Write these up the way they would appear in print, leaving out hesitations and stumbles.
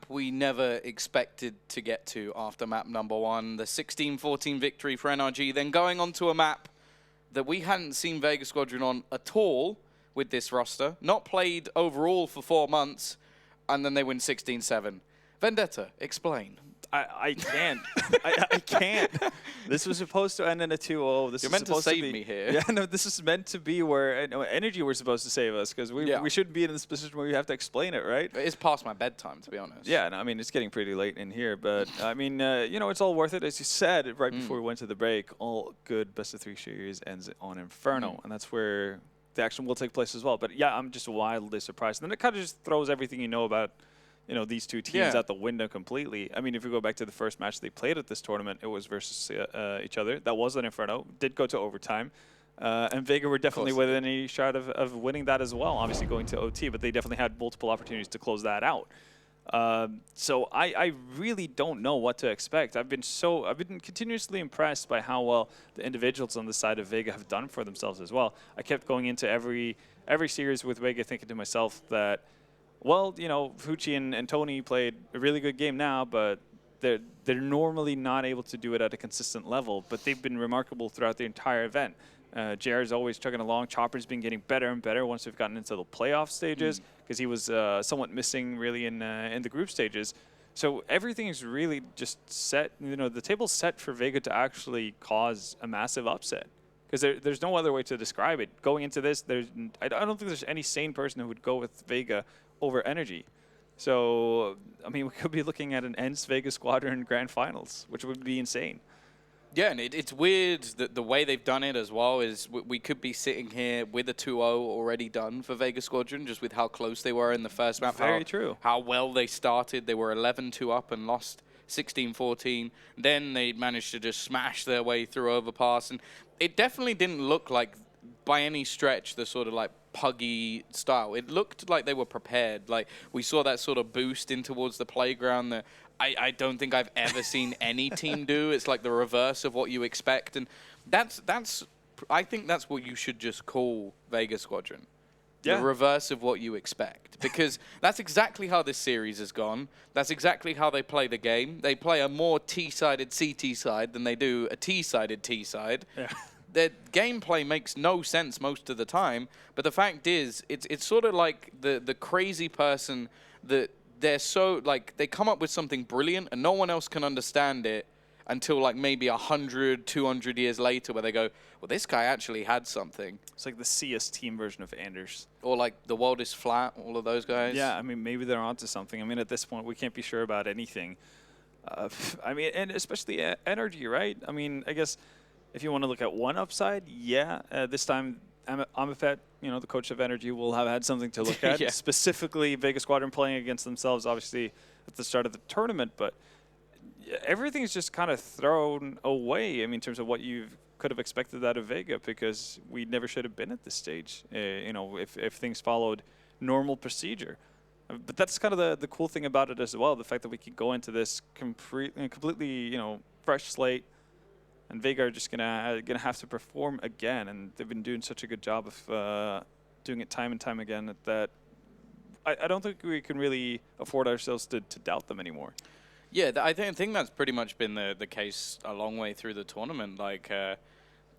we never expected to get to after map number 1, the 16-14 victory for NRG, then going on to a map that we hadn't seen Vega Squadron on at all with this roster, not played overall for 4 months, and then they win 16-7. Vendetta, explain. I can't. I can't. This was supposed to end in a 2-0. This You're is meant to supposed save be, me here. Yeah, no, this is meant to be where Energy were supposed to save us, because we shouldn't be in this position where we have to explain it, right? It's past my bedtime, to be honest. Yeah, no, I mean, it's getting pretty late in here, but I mean, you know, it's all worth it. As you said right before we went to the break, all good best-of-3 series ends on Inferno, and that's where the action will take place as well. But yeah, I'm just wildly surprised. And then it kind of just throws everything you know about, you know, these two teams out the window completely. I mean, if we go back to the first match they played at this tournament, it was versus each other. That was an Inferno. Did go to overtime. And Vega were definitely within a shot of winning that as well, obviously going to OT, but they definitely had multiple opportunities to close that out. So I really don't know what to expect. I've been continuously impressed by how well the individuals on the side of Vega have done for themselves as well. I kept going into every series with Vega thinking to myself that, well, you know, Fuchi and Tony played a really good game now, but they're normally not able to do it at a consistent level, but they've been remarkable throughout the entire event. JR is always chugging along. Chopper's been getting better and better once we've gotten into the playoff stages, because he was somewhat missing really in the group stages. So everything is really just set. You know, the table's set for Vega to actually cause a massive upset, because there's no other way to describe it. Going into this, I don't think there's any sane person who would go with Vega over Energy. So, I mean, we could be looking at an ENCE Vega Squadron Grand Finals, which would be insane. Yeah, and it's weird that the way they've done it as well is we could be sitting here with a 2-0 already done for Vega Squadron, just with how close they were in the first map. Very true. How well they started. They were 11-2 up and lost 16-14. Then they managed to just smash their way through Overpass. And it definitely didn't look like, by any stretch, the sort of like puggy style. It looked like they were prepared. Like, we saw that sort of boost in towards the playground that I don't think I've ever seen any team do. It's like the reverse of what you expect, and I think that's what you should just call Vega Squadron. The reverse of what you expect, because that's exactly how this series has gone. That's exactly how they play the game. They play a more T-sided CT side than they do a T-sided T side. Yeah. Their gameplay makes no sense most of the time, but the fact is, it's sort of like the crazy person that they're so, like, they come up with something brilliant and no one else can understand it until like maybe 100, 200 years later, where they go, well, this guy actually had something. It's like the CS team version of Anders. Or like The World is Flat, all of those guys. Yeah, I mean, maybe they're onto something. I mean, at this point, we can't be sure about anything. I mean, and especially NRG, right? I mean, I guess if you want to look at one upside, this time Amapet, you know, the coach of NRG, will have had something to look at. Specifically, Vega Squadron playing against themselves, obviously, at the start of the tournament. But everything's just kind of thrown away, I mean, in terms of what you could have expected out of Vega, because we never should have been at this stage, you know, if things followed normal procedure. But that's kind of the cool thing about it as well, the fact that we could go into this completely, you know, fresh slate, and Vega are just gonna have to perform again, and they've been doing such a good job of doing it time and time again that I don't think we can really afford ourselves to doubt them anymore. Yeah, I think that's pretty much been the case a long way through the tournament. Like,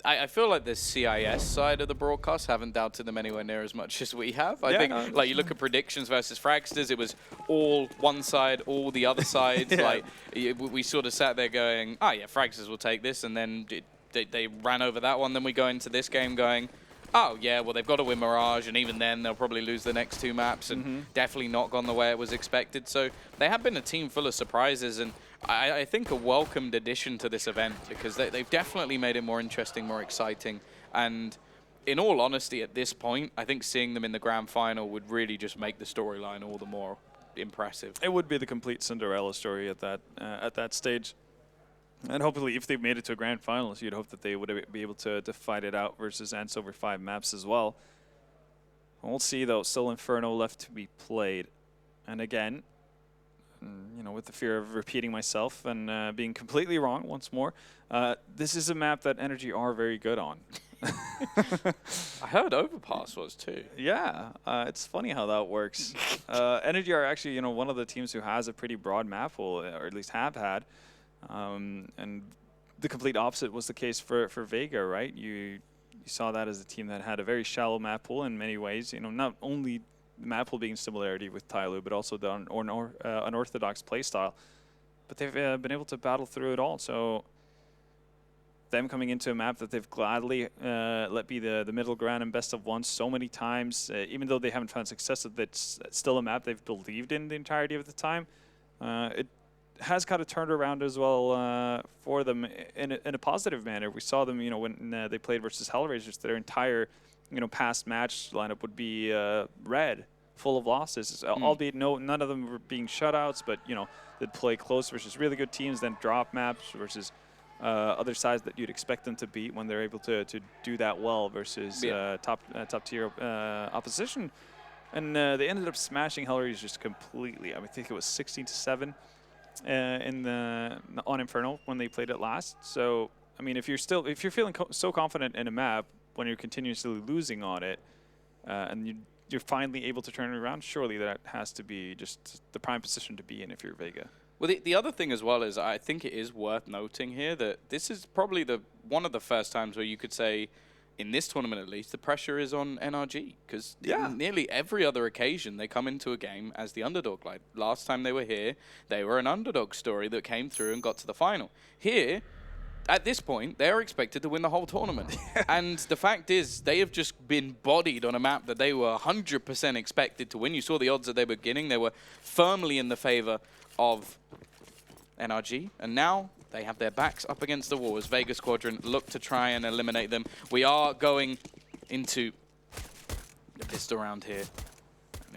I feel like the CIS side of the broadcast haven't doubted them anywhere near as much as we have. I think, like, you look at predictions versus Fragsters, it was all one side, all the other sides. Like, we sort of sat there going, oh yeah, Fragsters will take this, and then they ran over that one. Then we go into this game going, oh yeah, well, they've got to win Mirage, and even then they'll probably lose the next 2 maps, and definitely not gone the way it was expected. So they have been a team full of surprises, and I think a welcomed addition to this event, because they've definitely made it more interesting, more exciting. And in all honesty, at this point, I think seeing them in the grand final would really just make the storyline all the more impressive. It would be the complete Cinderella story at that stage. And hopefully, if they made it to a grand finals, you'd hope that they would be able to fight it out versus ENCE over 5 maps as well. We'll see, though. Still Inferno left to be played. And again, you know, with the fear of repeating myself and being completely wrong once more, this is a map that NRG are very good on. I heard Overpass was too. Yeah, it's funny how that works. NRG are actually, one of the teams who has a pretty broad map pool, or at least have had. And the complete opposite was the case for Vega, right? You saw that as a team that had a very shallow map pool in many ways. Not only the map pool being similarity with Tyloo, but also the unorthodox playstyle. But they've been able to battle through it all. So them coming into a map that they've gladly let be the middle ground and best of one so many times, even though they haven't found success, it's still a map they've believed in the entirety of the time. It has kind of turned around as well for them in a positive manner. We saw them, when they played versus Hellraisers, their entire, past match lineup would be red, full of losses, albeit none of them were being shutouts, but, they'd play close versus really good teams, then drop maps versus other sides that you'd expect them to beat when they're able to do that well versus top tier opposition. And they ended up smashing Hellraisers just completely. I think it was 16-7 on Inferno when they played it last. So I mean, if you're feeling so confident in a map when you're continuously losing on it, and you're finally able to turn it around, surely that has to be just the prime position to be in if you're Vega. Well, the other thing as well is I think it is worth noting here that this is probably one of the first times where you could say, in this tournament at least, the pressure is on NRG. Because nearly every other occasion they come into a game as the underdog. Like last time they were here, they were an underdog story that came through and got to the final. Here, at this point, they're expected to win the whole tournament. And the fact is, they have just been bodied on a map that they were 100% expected to win. You saw the odds at the beginning. They were firmly in the favor of NRG. And now they have their backs up against the wall as Vega Squadron look to try and eliminate them. We are going into the pistol round here.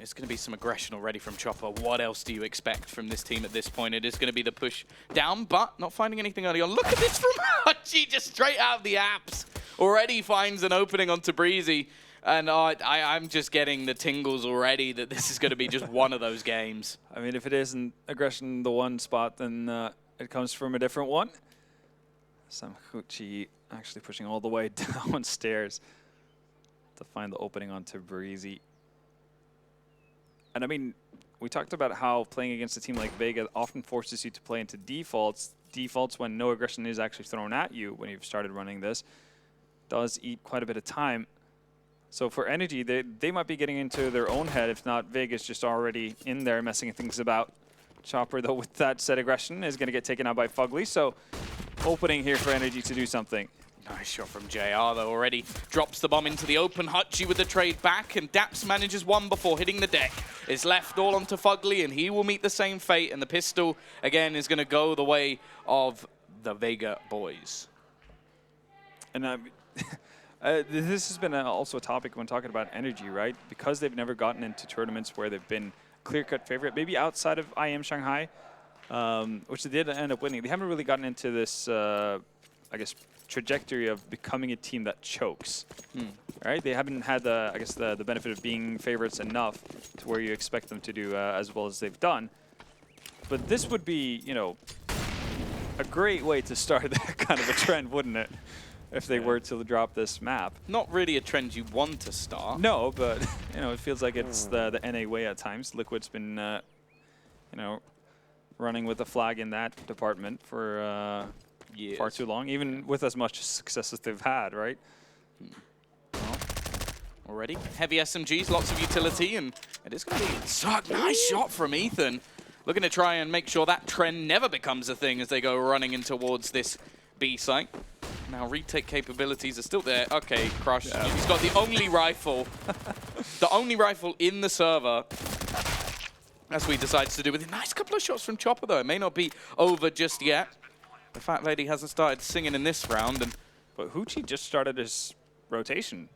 It's going to be some aggression already from Chopper. What else do you expect from this team at this point? It is going to be the push down, but not finding anything early on. Look at this from Hachi, just straight out of the apps. Already finds an opening onto Breezy. And I'm just getting the tingles already that this is going to be just one of those games. I mean, if it isn't aggression the one spot, then it comes from a different one. Some Hoochie actually pushing all the way downstairs to find the opening onto Breezy. And I mean, we talked about how playing against a team like Vega often forces you to play into defaults. Defaults when no aggression is actually thrown at you when you've started running this does eat quite a bit of time. So for NRG, they might be getting into their own head, if not Vega's just already in there messing things about. Chopper, though, with that said aggression, is going to get taken out by Fugly. So opening here for NRG to do something. Nice shot from JR, though, already drops the bomb into the open. Hutchie with the trade back, and Daps manages one before hitting the deck. It's left all onto Fugly, and he will meet the same fate, and the pistol, again, is going to go the way of the Vega boys. And this has been also a topic when talking about NRG, right? Because they've never gotten into tournaments where they've been clear-cut favorite, maybe outside of IM Shanghai, which they did end up winning. They haven't really gotten into this, I guess, trajectory of becoming a team that chokes, right? They haven't had the benefit of being favorites enough to where you expect them to do as well as they've done. But this would be, a great way to start that kind of a trend, wouldn't it? If they were to drop this map. Not really a trend you want to start. No, but it feels like it's the NA way at times. Liquid's been, running with the flag in that department for far too long, even with as much success as they've had, right? Well, already heavy SMGs, lots of utility, and it is going to be a nice shot from Ethan. Looking to try and make sure that trend never becomes a thing as they go running in towards this B site. Now retake capabilities are still there. Okay, Crush. Yeah. He's got the only rifle, in the server. As we decides to do with a nice couple of shots from Chopper, though. It may not be over just yet. The Fat Lady hasn't started singing in this round, but Hoochie just started his rotation.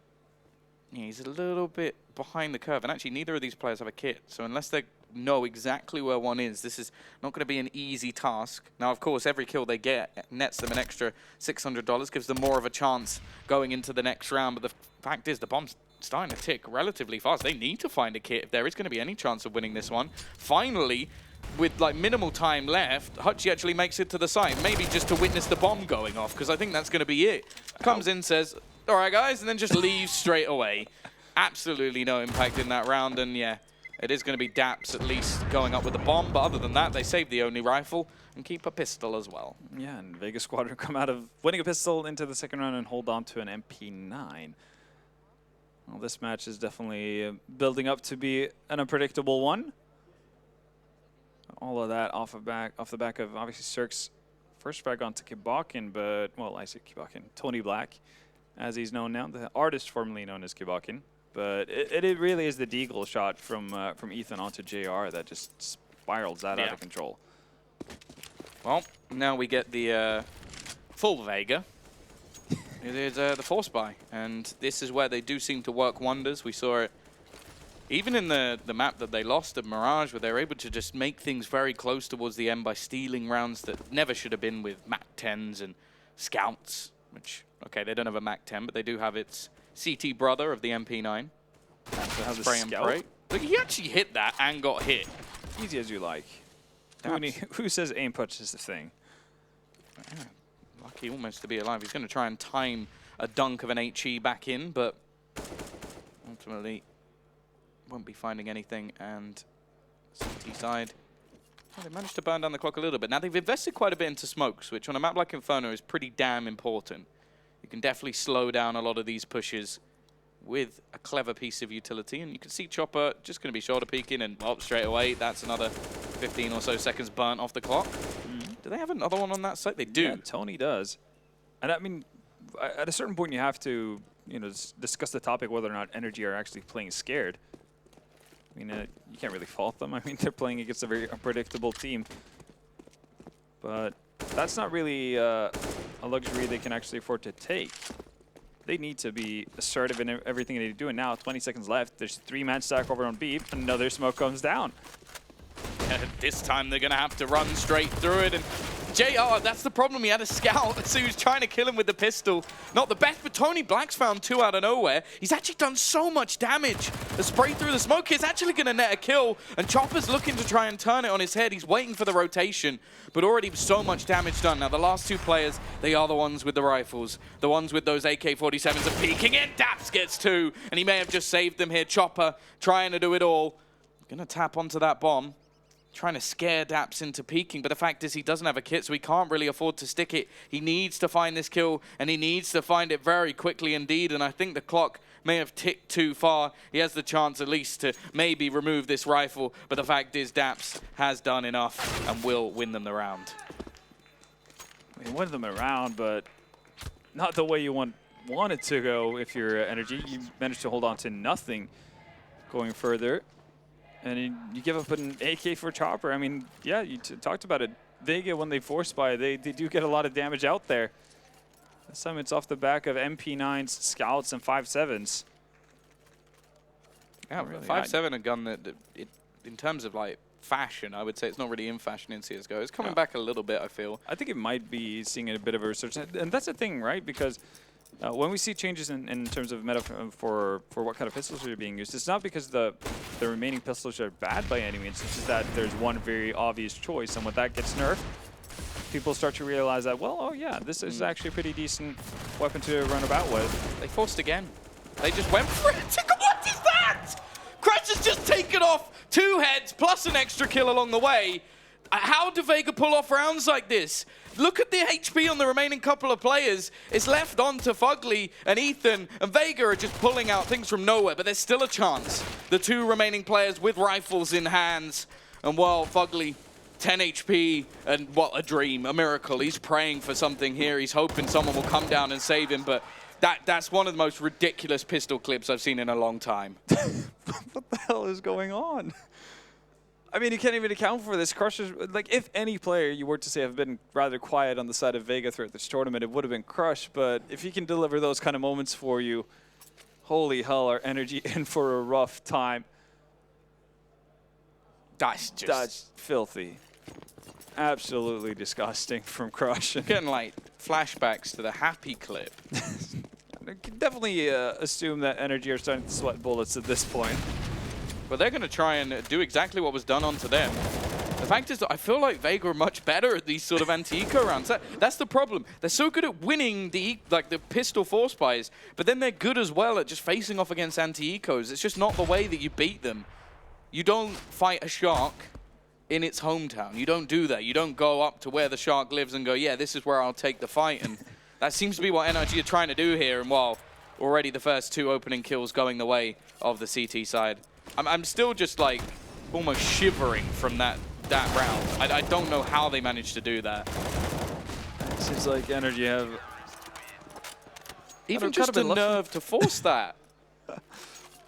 Yeah, he's a little bit behind the curve, and actually neither of these players have a kit. So unless they know exactly where one is, this is not going to be an easy task. Now, of course, every kill they get nets them an extra $600, gives them more of a chance going into the next round. But the fact is, the bomb's starting to tick relatively fast. They need to find a kit if there is going to be any chance of winning this one. Finally, with like minimal time left, Hutchie actually makes it to the site, maybe just to witness the bomb going off, because I think that's going to be it. Comes in, says, all right, guys, and then just leaves straight away. Absolutely no impact in that round, and yeah, it is going to be Daps at least going up with the bomb, but other than that, they save the only rifle and keep a pistol as well. Yeah, and Vega Squadron come out of winning a pistol into the second round and hold on to an MP9. Well, this match is definitely building up to be an unpredictable one. All of that off the back of obviously Cirque's first frag onto Kibakin, but, well, I say Kibakin, Tony Black, as he's known now, the artist formerly known as Kibakin. But it really is the deagle shot from Ethan onto JR that just spirals that out of control. Well, now we get the full Vega. It is the force buy, and this is where they do seem to work wonders. We saw it even in the map that they lost at Mirage, where they were able to just make things very close towards the end by stealing rounds that never should have been with MAC-10s and Scouts, which, okay, they don't have a MAC-10, but they do have its CT brother of the MP9. Has spray and pray. Look, he actually hit that and got hit. Easy as you like. Who says aim punch is the thing? Yeah, lucky almost to be alive. He's going to try and time a dunk of an HE back in, but ultimately won't be finding anything. And CT side, well, they managed to burn down the clock a little bit. Now they've invested quite a bit into smokes, which on a map like Inferno is pretty damn important. You can definitely slow down a lot of these pushes with a clever piece of utility. And you can see Chopper just going to be shoulder peeking, and well, straight away, that's another 15 or so seconds burnt off the clock. Do they have another one on that site? They do. Yeah, Tony does. And I mean, at a certain point, you have to, you know, discuss the topic whether or not NRG are actually playing scared. I mean, you can't really fault them. I mean, they're playing against a very unpredictable team. But that's not really a luxury they can actually afford to take. They need to be assertive in everything they do. And now, 20 seconds left. There's 3-man stack over on B. Another smoke comes down. This time they're going to have to run straight through it. And JR, that's the problem. He had a scout, so he was trying to kill him with the pistol. Not the best, but Tony Black's found 2 out of nowhere. He's actually done so much damage. The spray through the smoke is actually going to net a kill, and Chopper's looking to try and turn it on his head. He's waiting for the rotation, but already so much damage done. Now, the last 2 players, they are the ones with the rifles. The ones with those AK-47s are peeking in. Daps gets 2, and he may have just saved them here. Chopper trying to do it all. Going to tap onto that bomb. Trying to scare Daps into peeking, but the fact is he doesn't have a kit, so he can't really afford to stick it. He needs to find this kill, and he needs to find it very quickly indeed, and I think the clock may have ticked too far. He has the chance at least to maybe remove this rifle, but the fact is Daps has done enough and will win them the round. I mean, win them around, but not the way you want it to go if you're NRG. You managed to hold on to nothing going further. And you give up an AK for Chopper. I mean, yeah, you talked about it. Vega, when they force buy, they do get a lot of damage out there. This time it's off the back of MP9s, Scouts, and 5.7s. Yeah, really 5.7, a gun that in terms of like fashion, I would say it's not really in fashion in CSGO. It's coming back a little bit, I feel. I think it might be seeing a bit of a resurgence. And that's the thing, right? Because when we see changes in terms of meta for what kind of pistols are being used, it's not because the remaining pistols are bad by any means. It's just that there's one very obvious choice, and when that gets nerfed, people start to realize that, well, oh yeah, this is actually a pretty decent weapon to run about with. They forced again. They just went for it. What is that? Crash has just taken off 2 heads plus an extra kill along the way. How do Vega pull off rounds like this? Look at the HP on the remaining couple of players. It's left on to Fugly and Ethan, and Vega are just pulling out things from nowhere, but there's still a chance. The 2 remaining players with rifles in hands, and while Fugly, 10 HP, and what a dream, a miracle. He's praying for something here. He's hoping someone will come down and save him, but that's one of the most ridiculous pistol clips I've seen in a long time. What the hell is going on? I mean, you can't even account for this. Crushers, like, if any player you were to say have been rather quiet on the side of Vega throughout this tournament, it would have been Crush. But if he can deliver those kind of moments for you, holy hell, our NRG in for a rough time. That's filthy. Absolutely disgusting from Crush. Getting, like, flashbacks to the Happy clip. I can definitely assume that NRG are starting to sweat bullets at this point. But they're going to try and do exactly what was done onto them. The fact is that I feel like Vega are much better at these sort of anti-eco rounds. That's the problem. They're so good at winning the pistol force buys, but then they're good as well at just facing off against anti-ecos. It's just not the way that you beat them. You don't fight a shark in its hometown. You don't do that. You don't go up to where the shark lives and go, yeah, this is where I'll take the fight. And that seems to be what NRG are trying to do here. And while already the first 2 opening kills going the way of the CT side, I'm still just like almost shivering from that round. I don't know how they managed to do that. It seems like NRG have even just the nerve to force that.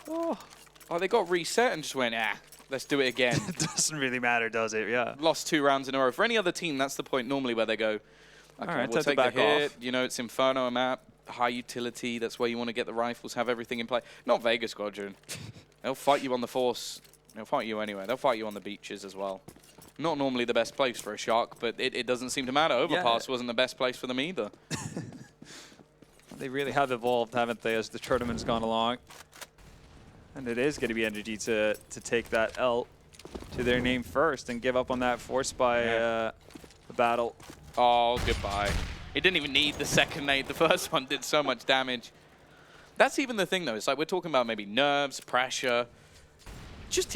Oh, they got reset and just went, let's do it again. It doesn't really matter, does it? Yeah. Lost 2 rounds in a row. For any other team, that's the point normally where they go, okay, all right, we'll take the hit. You know, it's Inferno map, high utility. That's where you want to get the rifles, have everything in play. Not Vega Squadron. They'll fight you on the force. They'll fight you anyway. They'll fight you on the beaches as well. Not normally the best place for a shark, but it doesn't seem to matter. Overpass wasn't the best place for them either. They really have evolved, haven't they, as the tournament's gone along? And it is going to be NRG to take that L to their name first and give up on that force by the battle. Oh, goodbye. It didn't even need the second nade. The first one did so much damage. That's even the thing, though. It's like we're talking about maybe nerves, pressure. Just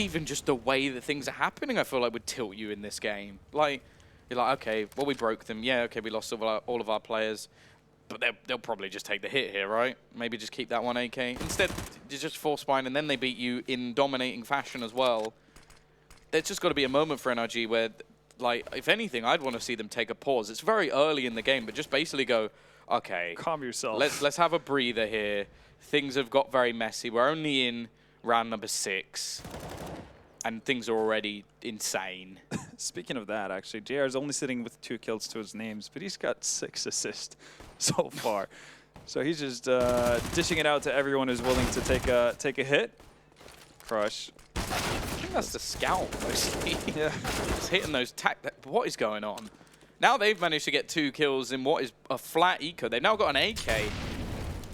the way that things are happening, I feel like would tilt you in this game. Like, you're like, okay, well, we broke them. Yeah, okay, we lost all of our players. But they'll probably just take the hit here, right? Maybe just keep that one AK. Instead, you just force spine, and then they beat you in dominating fashion as well. There's just got to be a moment for NRG where, like, if anything, I'd want to see them take a pause. It's very early in the game, but just basically go, okay. Calm yourself. Let's have a breather here. Things have got very messy. We're only in round number 6, and things are already insane. Speaking of that, actually, JR is only sitting with 2 kills to his names, but he's got 6 assists so far. So he's just dishing it out to everyone who's willing to take a hit. Crush. I think that's the scout, mostly. Yeah. Just hitting those what is going on? Now they've managed to get 2 kills in what is a flat eco. They've now got an AK.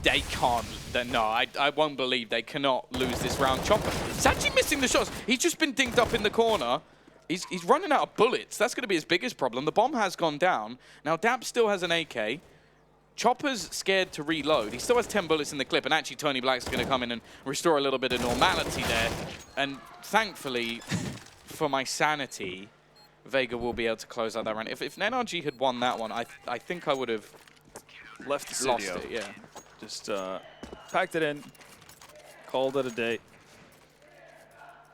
They can't. No, I won't believe they cannot lose this round. Chopper, he's actually missing the shots. He's just been dinked up in the corner. He's running out of bullets. That's going to be his biggest problem. The bomb has gone down. Now Dap still has an AK. Chopper's scared to reload. He still has 10 bullets in the clip, and actually Tony Black's going to come in and restore a little bit of normality there. And thankfully, for my sanity, Vega will be able to close out that round. If NRG had won that one, I think I would have left the lost it. Yeah. Just packed it in, called it a day.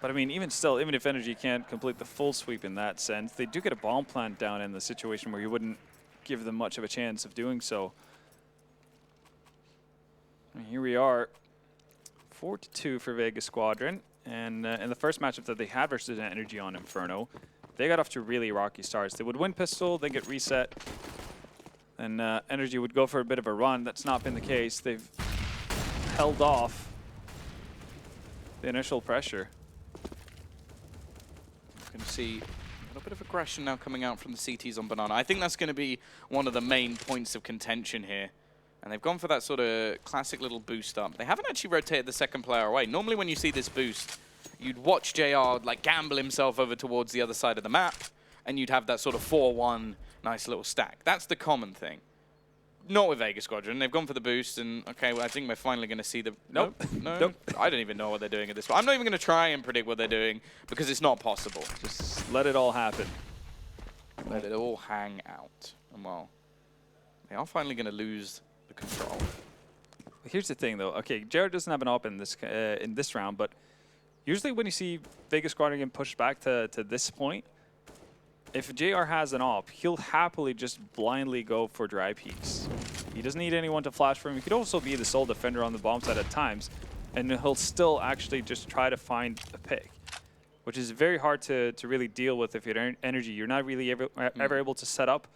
But I mean, even still, even if NRG can't complete the full sweep in that sense, they do get a bomb plant down in the situation where you wouldn't give them much of a chance of doing so. And here we are, 4-2 for Vega Squadron. And in the first matchup that they had versus NRG on Inferno, they got off to really rocky starts. They would win pistol, then get reset, and NRG would go for a bit of a run. That's not been the case. They've held off the initial pressure. Going to see a little bit of aggression now coming out from the CTs on Banana. I think that's going to be one of the main points of contention here. And they've gone for that sort of classic little boost up. They haven't actually rotated the second player away. Normally when you see this boost, you'd watch JR like gamble himself over towards the other side of the map, and you'd have that sort of 4-1 nice little stack. That's the common thing. Not with Vega Squadron. They've gone for the boost, and okay, well, I think we're finally going to see the... Nope. No. Nope. I don't even know what they're doing at this point. I'm not even going to try and predict what they're doing, because it's not possible. Just let it all happen. Let it all hang out. And well, they are finally going to lose the control. Here's the thing, though. Okay, Jared doesn't have an op in this round, but usually when you see Vega Squadron getting pushed back to this point, if JR has an op, he'll happily just blindly go for dry peeks. He doesn't need anyone to flash for him. He could also be the sole defender on the bomb site at times, and he'll still actually just try to find a pick, which is very hard to really deal with if you're NRG. You're not really ever able to set up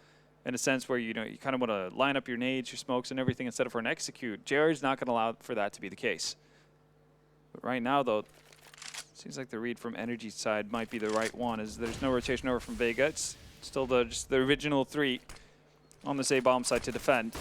in a sense where you kind of want to line up your nades, your smokes, and everything instead of for an execute. JR is not going to allow for that to be the case. But right now, though, seems like the read from NRG's side might be the right one, as there's no rotation over from Vega. It's still just the original 3 on this A-bomb side to defend.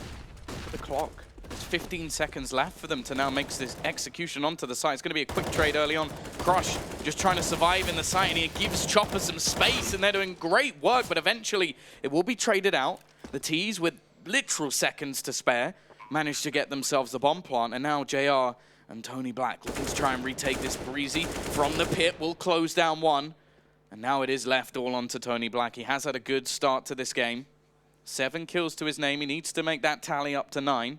The clock. There's 15 seconds left for them to now make this execution onto the site. It's going to be a quick trade early on. Crush just trying to survive in the site, and he gives Chopper some space, and they're doing great work, but eventually it will be traded out. The T's, with literal seconds to spare, managed to get themselves the bomb plant, and now JR and Tony Black looking to try and retake this. Breezy from the pit will close down one, and now it is left all onto Tony Black. He has had a good start to this game. 7 kills to his name. He needs to make that tally up to 9.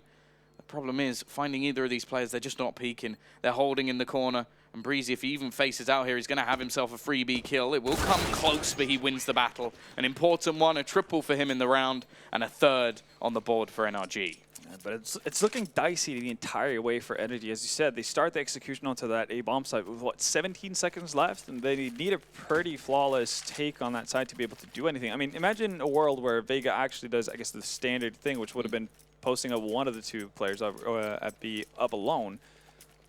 The problem is finding either of these players, they're just not peeking. They're holding in the corner. And Breezy, if he even faces out here, he's going to have himself a freebie kill. It will come close, but he wins the battle. An important one, a triple for him in the round, and a 3rd on the board for NRG. Yeah, but it's looking dicey the entire way for NRG. As you said, they start the execution onto that A-bomb site with, what, 17 seconds left? And they need a pretty flawless take on that side to be able to do anything. I mean, imagine a world where Vega actually does, I guess, the standard thing, which would have been posting up one of the 2 players up, at B up alone.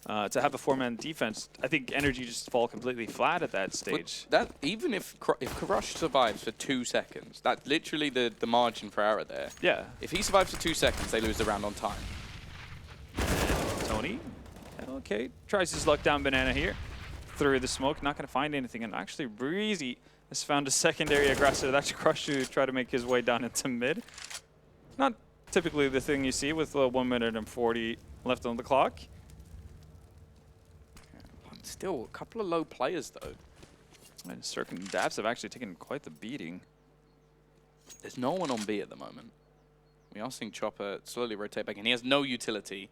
To have a 4-man defense, I think NRG just fall completely flat at that stage. But that, even if Crush survives for 2 seconds, that's literally the margin for error there. Yeah. If he survives for 2 seconds, they lose the round on time. Tony, okay, tries his luck down banana here. Through the smoke, not going to find anything. And actually, Breezy has found a secondary aggressor. That's Crush to try to make his way down into mid. Not typically the thing you see with 1 minute and 40 left on the clock. Still, a couple of low players, though. And Cirque and Dabs have actually taken quite the beating. There's no one on B at the moment. We are seeing Chopper slowly rotate back in. He has no utility.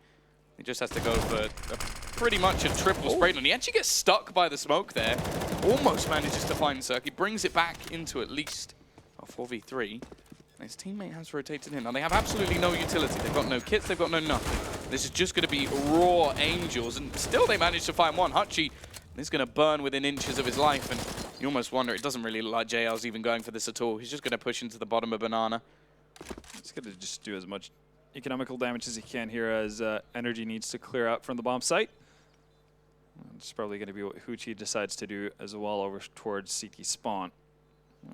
He just has to go for pretty much a triple spray. And he actually gets stuck by the smoke there. Almost manages to find Cirque. He brings it back into at least a 4v3. And his teammate has rotated in. Now, they have absolutely no utility. They've got no kits. They've got no nothing. This is just going to be raw Angels. And still, they managed to find one. Hutchie is going to burn within inches of his life. And you almost wonder, it doesn't really look like JL's even going for this at all. He's just going to push into the bottom of Banana. He's going to just do as much economical damage as he can here as NRG needs to clear out from the bomb site. It's probably going to be what Hoochie decides to do as well over towards CT spawn.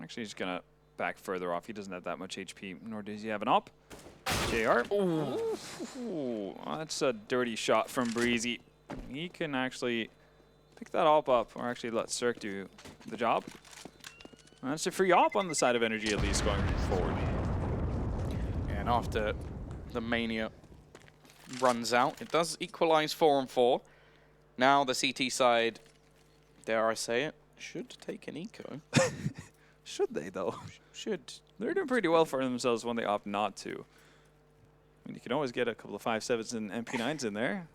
Actually, he's going to back further off. He doesn't have that much HP, nor does he have an op. JR. Ooh, that's a dirty shot from Breezy. He can actually pick that op up, or actually let Cirque do the job. That's a free op on the side of NRG, at least, going forward. And after the Mania runs out, it does equalize 4-4. Now the CT side, dare I say it, should take an eco. Should they, though? Should. They're doing pretty well for themselves when they opt not to. I mean, you can always get a couple of 5.7s and MP9s in there.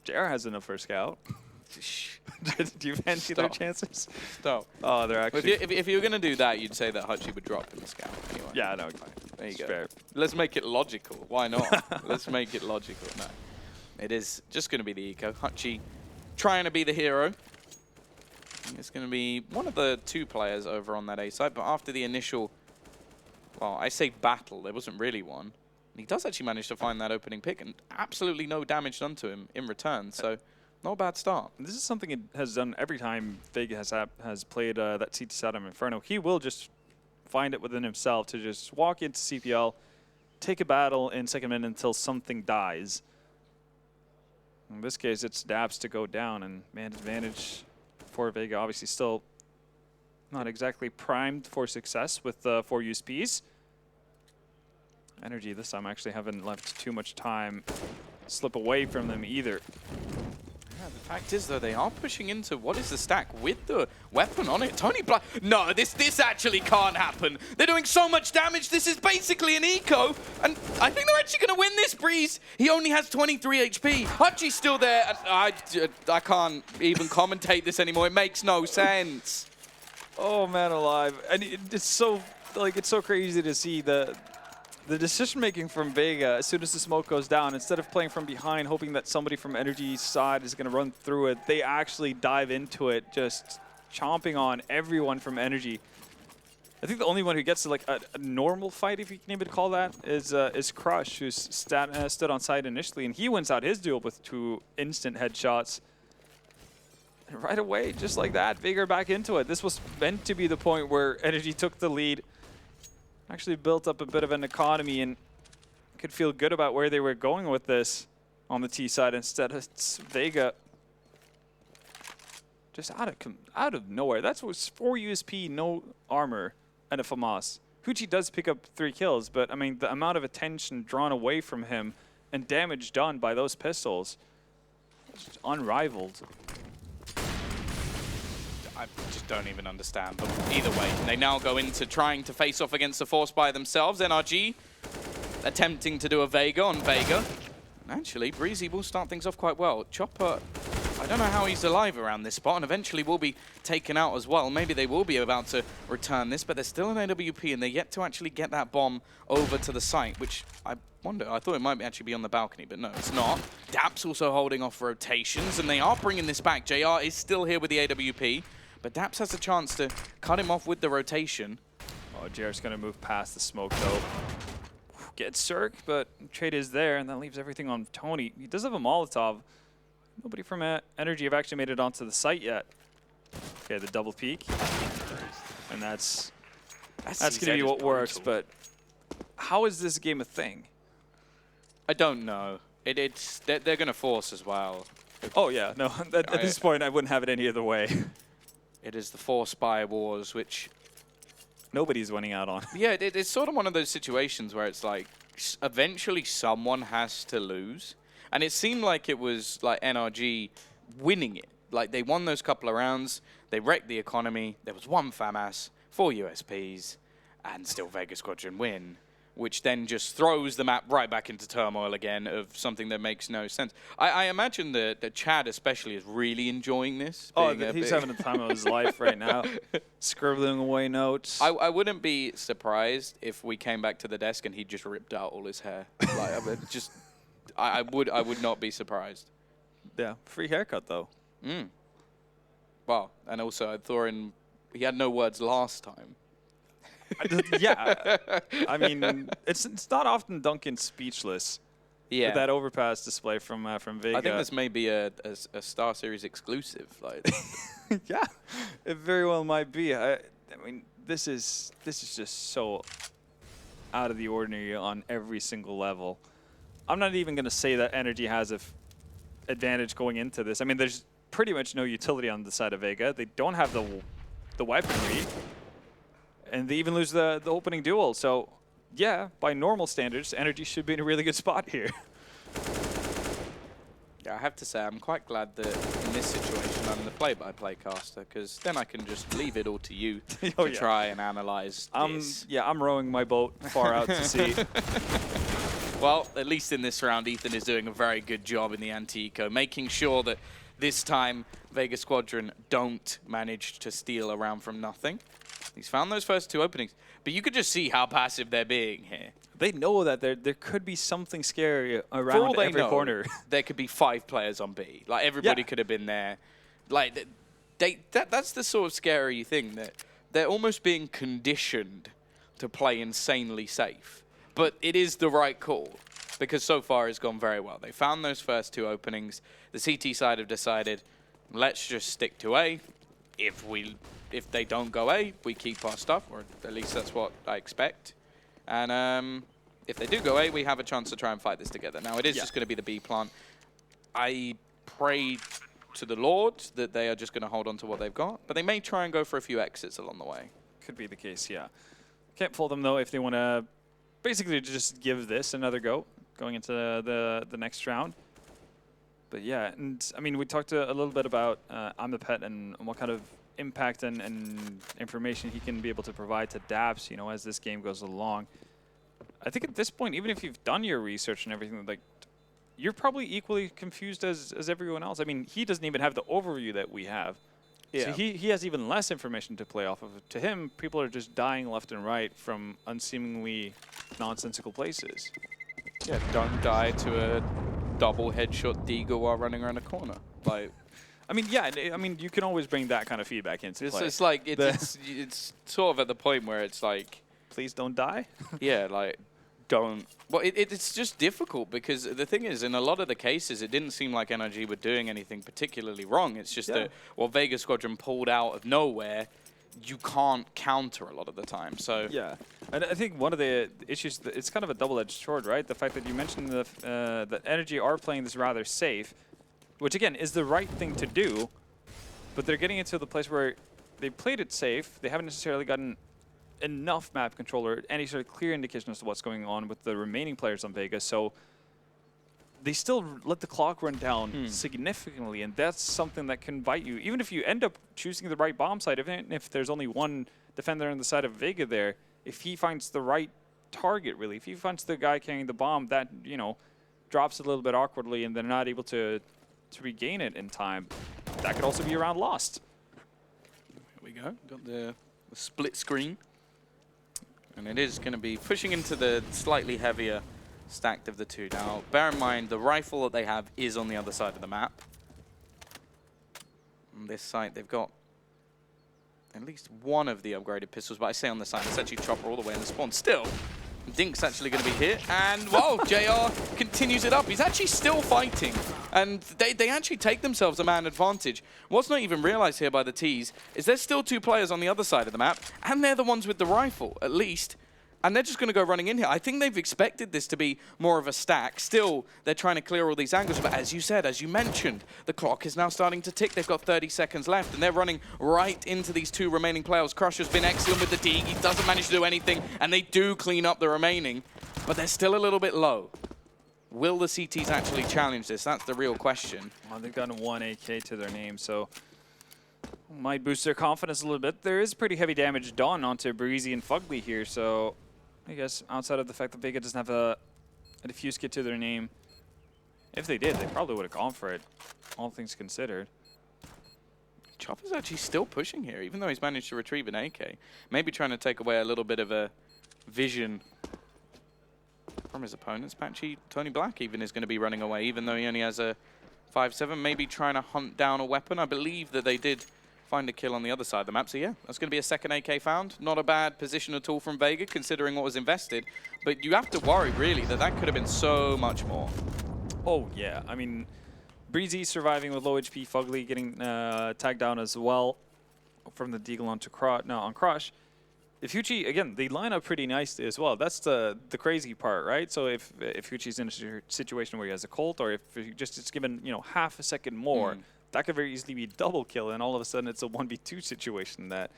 JR has enough for a scout. Do you fancy their chances? Stop. Oh, they're actually... If you were going to do that, you'd say that Hutchie would drop in the scout. Anyway. Yeah, no. There you it's go. fair. Let's make it logical. Why not? Let's make it logical. No. It is just going to be the eco. Hutchie trying to be the hero. It's going to be one of the 2 players over on that A side, but after the initial, well, I say battle, there wasn't really one. He does actually manage to find that opening pick, and absolutely no damage done to him in return, so not a bad start. This is something it has done every time Vega has played that CT side of Inferno. He will just find it within himself to just walk into CPL, take a battle in second minute until something dies. In this case, it's Dabs to go down, and man advantage for Vega. Obviously still not exactly primed for success with 4 USPs. NRG this time actually haven't left too much time slip away from them either. Yeah, the fact is, though, they are pushing into what is the stack with the weapon on it. Tony Black. No, this actually can't happen. They're doing so much damage. This is basically an eco. And I think they're actually going to win this, Breeze. He only has 23 HP. Hutchie's still there. And I can't even commentate this anymore. It makes no sense. Oh, man alive. And it's so crazy to see the decision-making from Vega as soon as the smoke goes down. Instead of playing from behind, hoping that somebody from NRG's side is going to run through it, they actually dive into it, just chomping on everyone from NRG. I think the only one who gets to like a normal fight, if you can even call that, is Crush, who's stood on side initially, and he wins out his duel with 2 instant headshots. And right away, just like that, Vega back into it. This was meant to be the point where NRG took the lead, actually built up a bit of an economy, and could feel good about where they were going with this on the T side. Instead, it's Vega just out of nowhere. That's what's 4 USP, no armor, and a FAMAS. Huchi does pick up 3 kills, but I mean, the amount of attention drawn away from him and damage done by those pistols, it's just unrivaled. I just don't even understand. But either way, they now go into trying to face off against the Force by themselves. NRG attempting to do a Vega on Vega. And actually, Breezy will start things off quite well. Chopper, I don't know how he's alive around this spot, and eventually will be taken out as well. Maybe they will be about to return this, but there's still an AWP, and they're yet to actually get that bomb over to the site, which I wonder, I thought it might actually be on the balcony, but no, it's not. Daps also holding off rotations, and they are bringing this back. JR is still here with the AWP, but Daps has a chance to cut him off with the rotation. Oh, JR's going to move past the smoke, though. Gets Cirque, but trade is there, and that leaves everything on Tony. He does have a Molotov. Nobody from NRG have actually made it onto the site yet. Okay, the double peek. And that's going to be what works, but how is this game a thing? I don't know. They're going to force as well. Oh, yeah. No, at this point, I wouldn't have it any other way. It is the Force Spy Wars, which nobody's winning out on. Yeah, it's sort of one of those situations where it's like eventually someone has to lose. And it seemed like it was like NRG winning it. Like they won those couple of rounds, they wrecked the economy, there was 1 FAMAS, 4 USPs, and still Vega Squadron win, which then just throws the map right back into turmoil again of something that makes no sense. I imagine that Chad especially is really enjoying this. Oh, he's having the time of his life right now, scribbling away notes. I wouldn't be surprised if we came back to the desk and he just ripped out all his hair. Like, I would not be surprised. Yeah, free haircut though. Well, and also Thorin, he had no words last time. Yeah, I mean, it's not often Duncan's speechless. Yeah, with that overpass display from Vega. I think this may be a StarSeries exclusive. Like, yeah, it very well might be. I mean, this is just so out of the ordinary on every single level. I'm not even going to say that NRG has an advantage going into this. I mean, there's pretty much no utility on the side of Vega. They don't have the weaponry. And they even lose the opening duel. So, yeah, by normal standards, NRG should be in a really good spot here. Yeah, I have to say, I'm quite glad that in this situation I'm the play-by-play caster, because then I can just leave it all to you to try and analyze this. Yeah, I'm rowing my boat far out to sea. Well, at least in this round, Ethan is doing a very good job in the anti-eco, making sure that this time Vega Squadron don't manage to steal a round from nothing. He's found those first 2 openings, but you could just see how passive they're being here. They know that there could be something scary around every corner. There could be 5 players on B. Like, everybody could have been there. Like, that's the sort of scary thing, that they're almost being conditioned to play insanely safe. But it is the right call, because so far it's gone very well. They found those first 2 openings. The CT side have decided, let's just stick to A. If they don't go A, we keep our stuff, or at least that's what I expect. And if they do go A, we have a chance to try and fight this together. Now, it is just going to be the B plant. I pray to the Lord that they are just going to hold on to what they've got, but they may try and go for a few exits along the way. Could be the case, yeah. Can't fault them, though, if they want to basically just give this another go going into the next round. But yeah, and I mean, we talked a little bit about I'm the Pet and what kind of impact and information he can be able to provide to Daps, you know, as this game goes along. I think at this point, even if you've done your research and everything, like, you're probably equally confused as everyone else. I mean, he doesn't even have the overview that we have. Yeah. So he has even less information to play off of. To him, people are just dying left and right from unseemingly nonsensical places. Yeah, don't die to a double headshot Deagle while running around a corner. Like, I mean, yeah, I mean, you can always bring that kind of feedback into play. It's like, it's sort of at the point where it's like, please don't die? Yeah, like, don't. Well, it's just difficult, because the thing is, in a lot of the cases, it didn't seem like NRG were doing anything particularly wrong. It's just that, well, Vega Squadron pulled out of nowhere. You can't counter a lot of the time. So yeah, and I think one of the issues, it's kind of a double-edged sword, right? The fact that you mentioned that NRG are playing this rather safe, which again is the right thing to do, but they're getting into the place where they played it safe. They haven't necessarily gotten enough map control or any sort of clear indication as to what's going on with the remaining players on Vega. So they still let the clock run down significantly, and that's something that can bite you. Even if you end up choosing the right bomb site, even if there's only one defender on the side of Vega there, if he finds the right target, really, if he finds the guy carrying the bomb, that, you know, drops a little bit awkwardly and they're not able to regain it in time, that could also be a round lost. Here we go. Got the split screen. And it is going to be pushing into the slightly heavier stacked of the two. Now, bear in mind, the rifle that they have is on the other side of the map. On this site, they've got at least one of the upgraded pistols, but I say on the side, it's actually Chopper all the way in the spawn. Still, Dink's actually going to be hit, and, whoa, JR continues it up. He's actually still fighting, and they actually take themselves a man advantage. What's not even realized here by the T's is there's still two players on the other side of the map, and they're the ones with the rifle, at least. And they're just going to go running in here. I think they've expected this to be more of a stack. Still, they're trying to clear all these angles. But as you said, as you mentioned, the clock is now starting to tick. They've got 30 seconds left, and they're running right into these two remaining players. Crusher's been excellent with the dig. He doesn't manage to do anything, and they do clean up the remaining. But they're still a little bit low. Will the CTs actually challenge this? That's the real question. Well, they've gotten 1 AK to their name, so might boost their confidence a little bit. There is pretty heavy damage done onto Breezy and Fugly here, so I guess outside of the fact that Vega doesn't have a defuse kit to their name, if they did, they probably would have gone for it, all things considered. Chopper's actually still pushing here, even though he's managed to retrieve an AK. Maybe trying to take away a little bit of a vision from his opponents. Patchy, Tony Black even is going to be running away, even though he only has a 5.7, maybe trying to hunt down a weapon. I believe that they did find a kill on the other side of the map. So yeah, that's going to be a second AK found. Not a bad position at all from Vega, considering what was invested. But you have to worry, really, that that could have been so much more. Oh, yeah. I mean, Breezy surviving with low HP, Fugly getting tagged down as well from the Deagle onto on Crush. If Huchi, again, they line up pretty nicely as well. That's the crazy part, right? So if Huchi's in a situation where he has a Colt, or if he just is given, you know, half a second more, that could very easily be double kill, and all of a sudden it's a 1v2 situation that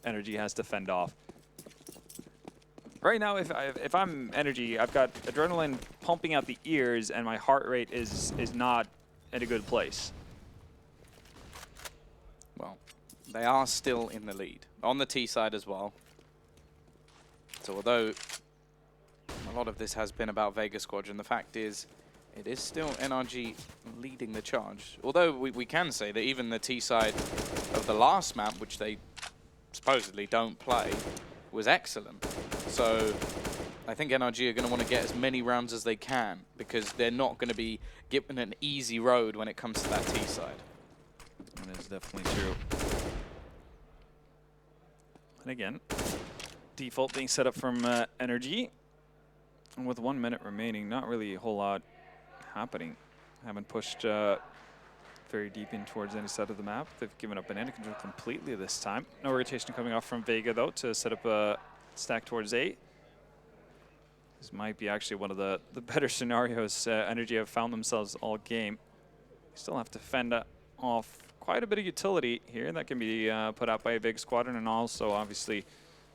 NRG has to fend off. Right now, if I'm NRG, I've got adrenaline pumping out the ears, and my heart rate is not in a good place. Well, they are still in the lead on the T side as well. So although a lot of this has been about Vega Squadron, the fact is it is still NRG leading the charge. Although we can say that even the T side of the last map, which they supposedly don't play, was excellent. So I think NRG are going to want to get as many rounds as they can, because they're not going to be given an easy road when it comes to that T side. That is definitely true. And again, default being set up from NRG. And with 1 minute remaining, not really a whole lot happening. Haven't pushed very deep in towards any side of the map. They've given up banana control completely this time. No rotation coming off from Vega, though, to set up a stack towards A. This might be actually one of the better scenarios NRG have found themselves all game. They still have to fend off quite a bit of utility here that can be put out by a Vega Squadron, and also, obviously,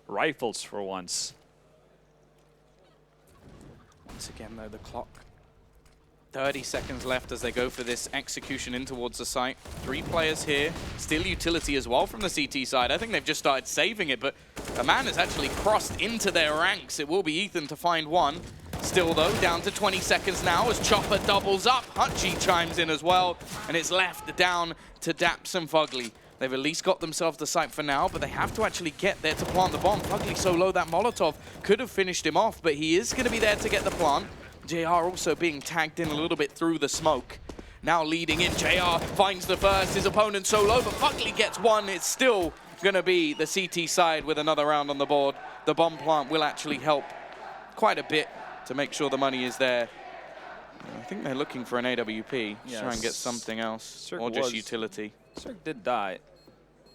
rifles for once. Once again, though, the clock. 30 seconds left as they go for this execution in towards the site. 3 players here. Still utility as well from the CT side. I think they've just started saving it, but a man has actually crossed into their ranks. It will be Ethan to find one. Still, though, down to 20 seconds now as Chopper doubles up. Hutchie chimes in as well, and it's left down to Daps and Fugly. They've at least got themselves the site for now, but they have to actually get there to plant the bomb. Fugly so low that Molotov could have finished him off, but he is going to be there to get the plant. JR also being tagged in a little bit through the smoke. Now leading in, JR finds the first. His opponent so low, but Fugly gets one. It's still going to be the CT side with another round on the board. The bomb plant will actually help quite a bit to make sure the money is there. I think they're looking for an AWP. Yes. Try and get something else, Cirque or just utility. Cirque did die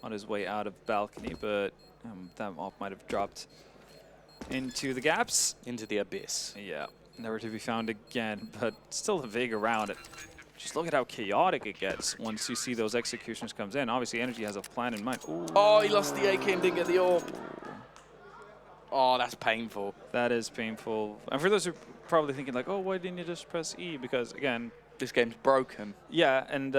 on his way out of balcony, but that off might have dropped into the gaps. Into the abyss. Yeah, never to be found again, but still a Vega round. just look at how chaotic it gets once you see those executions comes in. Obviously, NRG has a plan in mind. Ooh. Oh, he lost the AK and didn't get the orb. Oh, that's painful. That is painful. And for those who are probably thinking like, oh, why didn't you just press E? Because again, this game's broken. Yeah, and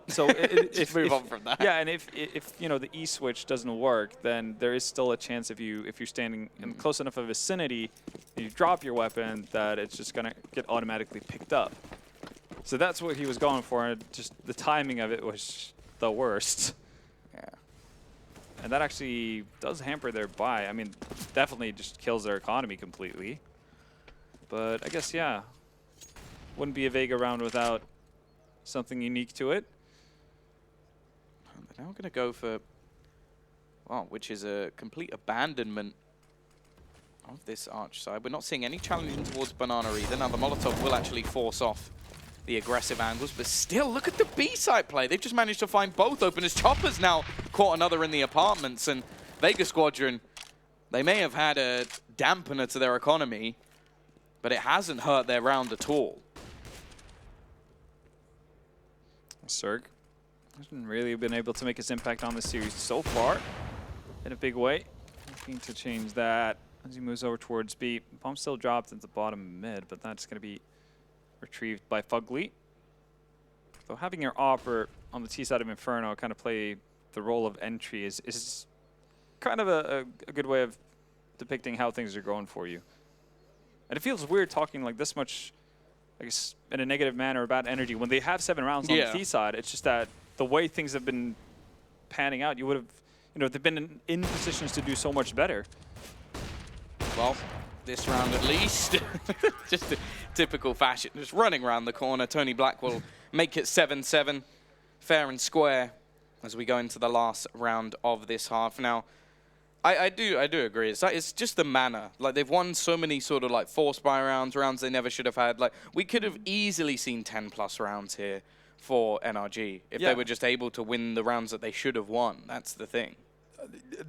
so if move on from that. Yeah, and if you know the E switch doesn't work, then there is still a chance if you're standing in close enough of a vicinity, and you drop your weapon, that it's just gonna get automatically picked up. So that's what he was going for, and just the timing of it was the worst. Yeah. And that actually does hamper their buy. I mean, definitely just kills their economy completely. But I guess, yeah, wouldn't be a Vega round without something unique to it. They're now going to go for, well, which is a complete abandonment of this arch side. We're not seeing any challenging towards Banana either. Now the Molotov will actually force off the aggressive angles, but still, look at the B-side play. They've just managed to find both open as Chopper's now caught another in the apartments, and Vega Squadron, they may have had a dampener to their economy, but it hasn't hurt their round at all. Zerg hasn't really been able to make his impact on the series so far in a big way. Looking to change that as he moves over towards B. Bomb still dropped into bottom mid, but that's going to be retrieved by Fugly. So having your Opper on the T side of Inferno kind of play the role of entry is kind of a good way of depicting how things are going for you. And it feels weird talking like this much, I guess, in a negative manner about energy when they have 7 rounds on the T side. It's just that the way things have been panning out, you would have, you know, they've been in positions to do so much better. Well, this round at least, just a typical fashion, just running around the corner. Tony Black will make it 7-7, fair and square, as we go into the last round of this half. Now, I do agree. It's just the manner. Like, they've won so many sort of like forced buy rounds they never should have had. Like, we could have easily seen 10+ rounds here for NRG if they were just able to win the rounds that they should have won. That's the thing.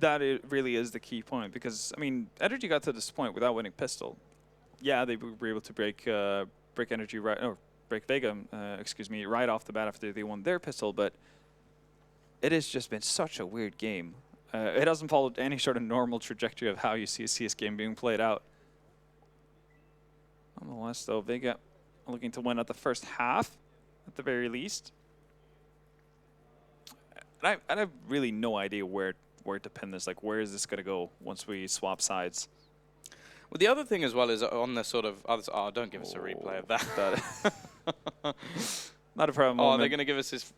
That really is the key point, because I mean, NRG got to this point without winning pistol. Yeah, they were able to break NRG break Vega, excuse me, right off the bat after they won their pistol, but it has just been such a weird game. It hasn't followed any sort of normal trajectory of how you see a CS game being played out. Nonetheless, though, Vega looking to win at the first half, at the very least. And I have really no idea where to pin this. Like, where is this going to go once we swap sides? Well, the other thing as well is on the sort of other. Oh, don't give us a replay of that. Not a problem. Oh, they're going to give us this.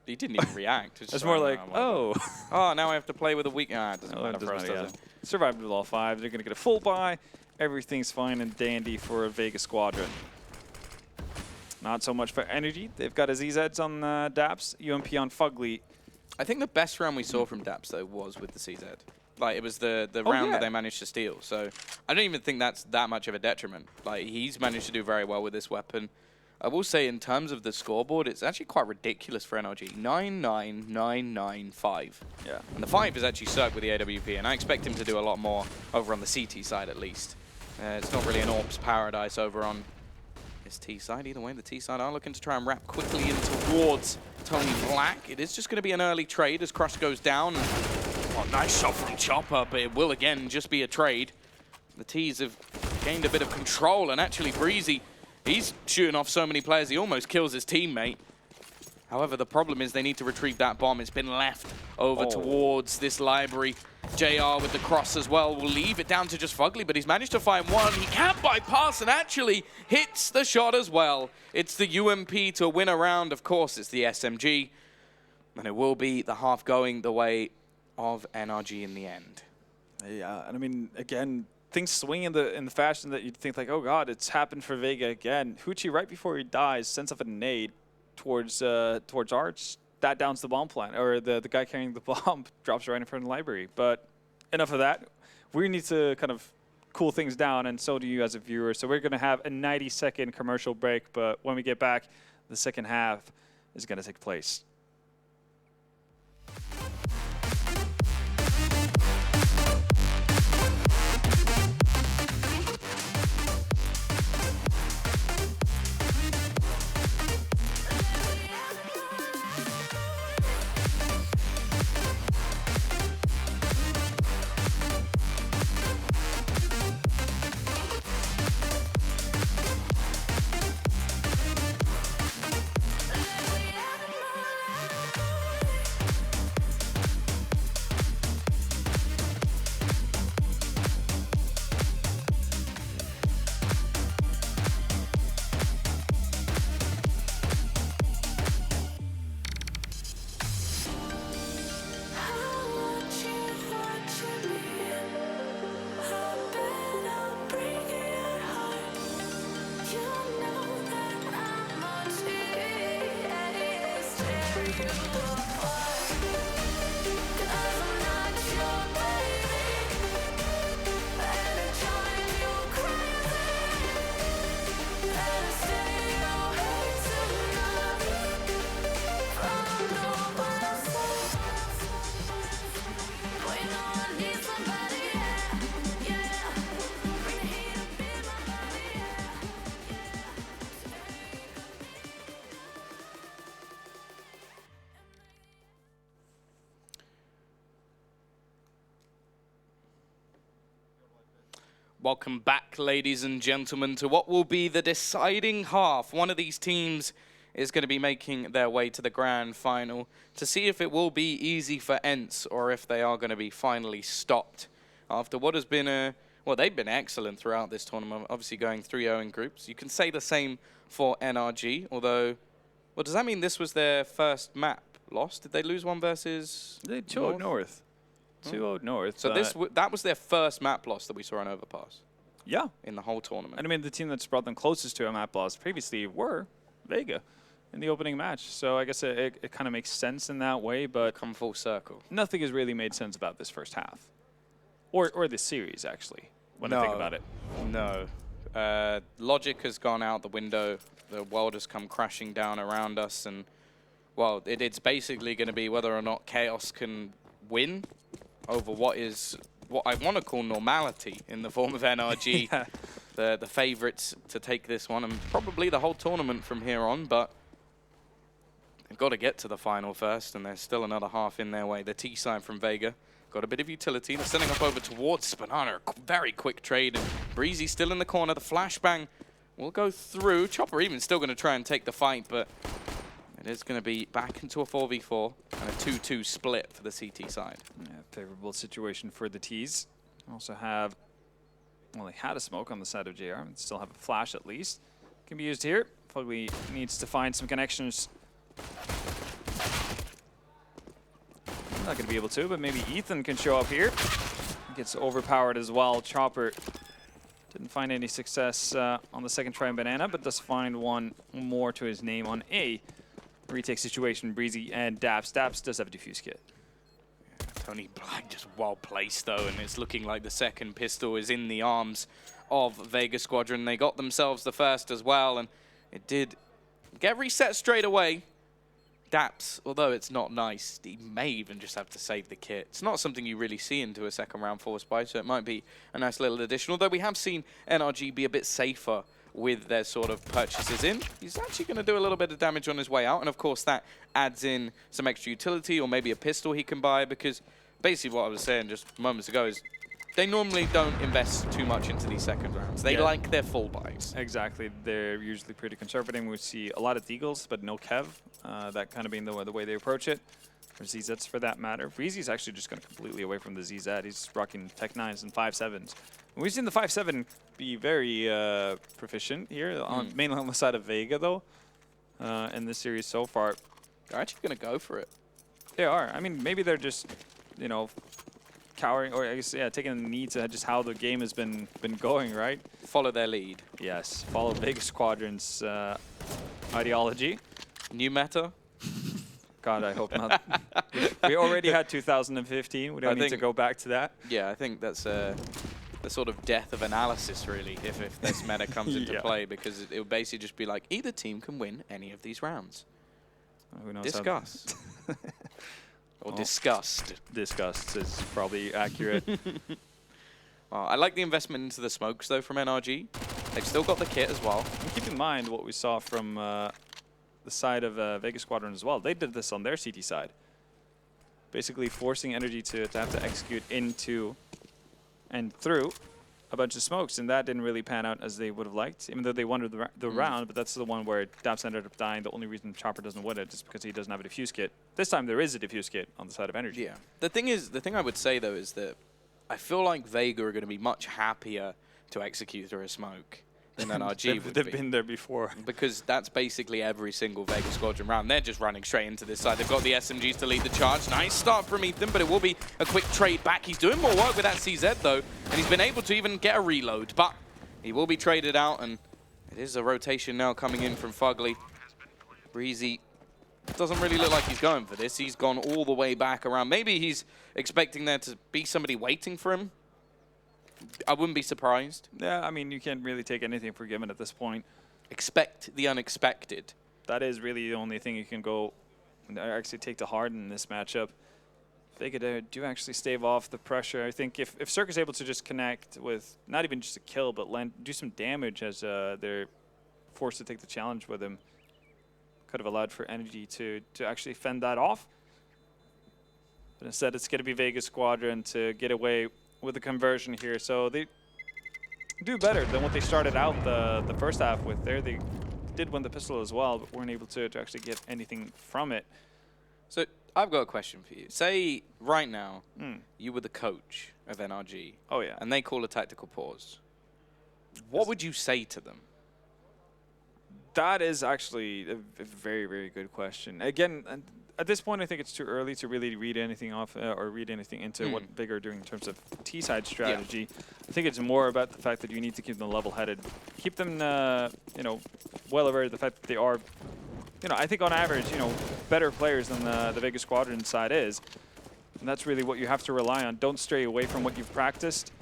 He didn't even react. It's more like, oh. Oh, now I have to play with a weak. Ah, it doesn't matter for us, does it? Survived with all 5. They're going to get a full buy. Everything's fine and dandy for a Vega Squadron. Not so much for energy. They've got a ZZs on Daps, UMP on Fugly. I think the best round we saw from Daps, though, was with the CZ. Like, it was the round that they managed to steal. So I don't even think that's that much of a detriment. Like, he's managed to do very well with this weapon. I will say, in terms of the scoreboard, it's actually quite ridiculous for NRG. 9-9, 9-9, 5. Yeah. And the 5 is actually Cirque with the AWP, and I expect him to do a lot more over on the CT side, at least. It's not really an AWP's paradise over on his T side. Either way, the T side are looking to try and wrap quickly in towards Tony Black. It is just going to be an early trade as Crush goes down. Oh, nice shot from Chopper, but it will again just be a trade. The T's have gained a bit of control, and actually Breezy, he's shooting off so many players, he almost kills his teammate. However, the problem is they need to retrieve that bomb. It's been left over towards this library. JR with the cross as well will leave it down to just Fugly, but he's managed to find one. He can't bypass and actually hits the shot as well. It's the UMP to win a round. Of course, it's the SMG. And it will be the half going the way of NRG in the end. Yeah, and I mean, again, things swing in the fashion that you'd think like, oh god, it's happened for Vega again. Hoochie, right before he dies, sends off a nade towards Arch. That downs the bomb plant, or the guy carrying the bomb drops right in front of the library. But enough of that. We need to kind of cool things down, and so do you as a viewer. So we're going to have a 90-second commercial break, but when we get back, the second half is going to take place. Welcome back, ladies and gentlemen, to what will be the deciding half. One of these teams is going to be making their way to the grand final to see if it will be easy for ENCE or if they are going to be finally stopped after what has been a... Well, they've been excellent throughout this tournament, obviously going 3-0 in groups. You can say the same for NRG, although... Well, does that mean this was their first map loss? Did they lose one versus... They 2-0 North. 2-0 North. So that was their first map loss that we saw on Overpass. Yeah. In the whole tournament. And I mean, the team that's brought them closest to a map loss previously were Vega in the opening match. So I guess it kind of makes sense in that way, but... Come full circle. Nothing has really made sense about this first half. Or this series, actually, when I think about it. No. Logic has gone out the window. The world has come crashing down around us. And, well, it's basically going to be whether or not Chaos can win over what I want to call normality in the form of NRG, Yeah. the favorites to take this one, and probably the whole tournament from here on, but they've got to get to the final first, and there's still another half in their way. The T side from Vega got a bit of utility. They're sending up over towards Banana. Very quick trade, and Breezy still in the corner. The flashbang will go through. Chopper even still going to try and take the fight, but it is going to be back into a 4v4 and a 2-2 split for the CT side. Yeah, favorable situation for the Ts. Also have, well, they had a smoke on the side of JR, and still have a flash at least. Can be used here. Fugly needs to find some connections. Not going to be able to, but maybe Ethan can show up here. Gets overpowered as well. Chopper didn't find any success on the second try on Banana, but does find one more to his name on A. Retake situation, Breezy and Daps. Daps does have a defuse kit. Yeah, Tony Black just well placed though, and it's looking like the second pistol is in the arms of Vega Squadron. They got themselves the first as well, and it did get reset straight away. Daps, although it's not nice, he may even just have to save the kit. It's not something you really see into a second round force buy, so it might be a nice little addition. Although we have seen NRG be a bit safer with their sort of purchases in. He's actually going to do a little bit of damage on his way out, and of course that adds in some extra utility or maybe a pistol he can buy, because basically what I was saying just moments ago is they normally don't invest too much into these second rounds. They like their full buys. Exactly. They're usually pretty conservative. We see a lot of Deagles, but no Kev. That kind of being the way they approach it. Or ZZs for that matter. Breezy's actually just going completely away from the ZZ. He's rocking Tech 9s and 5.7s. We've seen the 5.7 be very proficient here, mainly on the side of Vega, though, in this series so far. They're actually going to go for it. They are. I mean, maybe they're just, you know, cowering, or I guess, yeah, taking the knee to just how the game has been going, right? Follow their lead. Yes, follow Vega Squadron's ideology. New meta? God, I hope not. We already had 2015. We don't need to go back to that. Yeah, I think that's the sort of death of analysis, really, if this meta comes into play, because it would basically just be like, either team can win any of these rounds. Who knows? Discuss. Or disgust. Disgust is probably accurate. Well, I like the investment into the smokes, though, from NRG. They've still got the kit as well. And keep in mind what we saw from the side of Vega Squadron as well. They did this on their CT side. Basically forcing Energy to have to execute into and through a bunch of smokes, and that didn't really pan out as they would have liked, even though they won the round, but that's the one where Daps ended up dying. The only reason Chopper doesn't win it is because he doesn't have a defuse kit. This time there is a defuse kit on the side of Energy. Yeah. The thing I would say, though, is that I feel like Vega are going to be much happier to execute through a smoke than NRG would They've been there before. Because that's basically every single Vega Squadron round. They're just running straight into this side. They've got the SMGs to lead the charge. Nice start from Ethan, but it will be a quick trade back. He's doing more work with that CZ, though, and he's been able to even get a reload, but he will be traded out, and it is a rotation now coming in from Fugly. Breezy doesn't really look like he's going for this. He's gone all the way back around. Maybe he's expecting there to be somebody waiting for him. I wouldn't be surprised. Yeah, I mean, you can't really take anything for given at this point. Expect the unexpected. That is really the only thing you can go actually take to heart in this matchup. Vega do actually stave off the pressure. I think if Circu's able to just connect with not even just a kill, but do some damage as they're forced to take the challenge with him, could have allowed for Energy to actually fend that off. But instead, it's going to be Vega Squadron to get away with the conversion here. So they do better than what they started out the first half with there. They did win the pistol as well, but weren't able to actually get anything from it. So I've got a question for you. Say right now you were the coach of NRG. Oh, yeah. And they call a tactical pause. What would you say to them? That is actually a very, very good question. Again, at this point, I think it's too early to really read anything off or read anything into what Vega are doing in terms of T-side strategy. Yeah. I think it's more about the fact that you need to keep them level-headed, keep them, you know, well aware of the fact that they are, you know, I think on average, you know, better players than the Vega Squadron side is, and that's really what you have to rely on. Don't stray away from what you've practiced,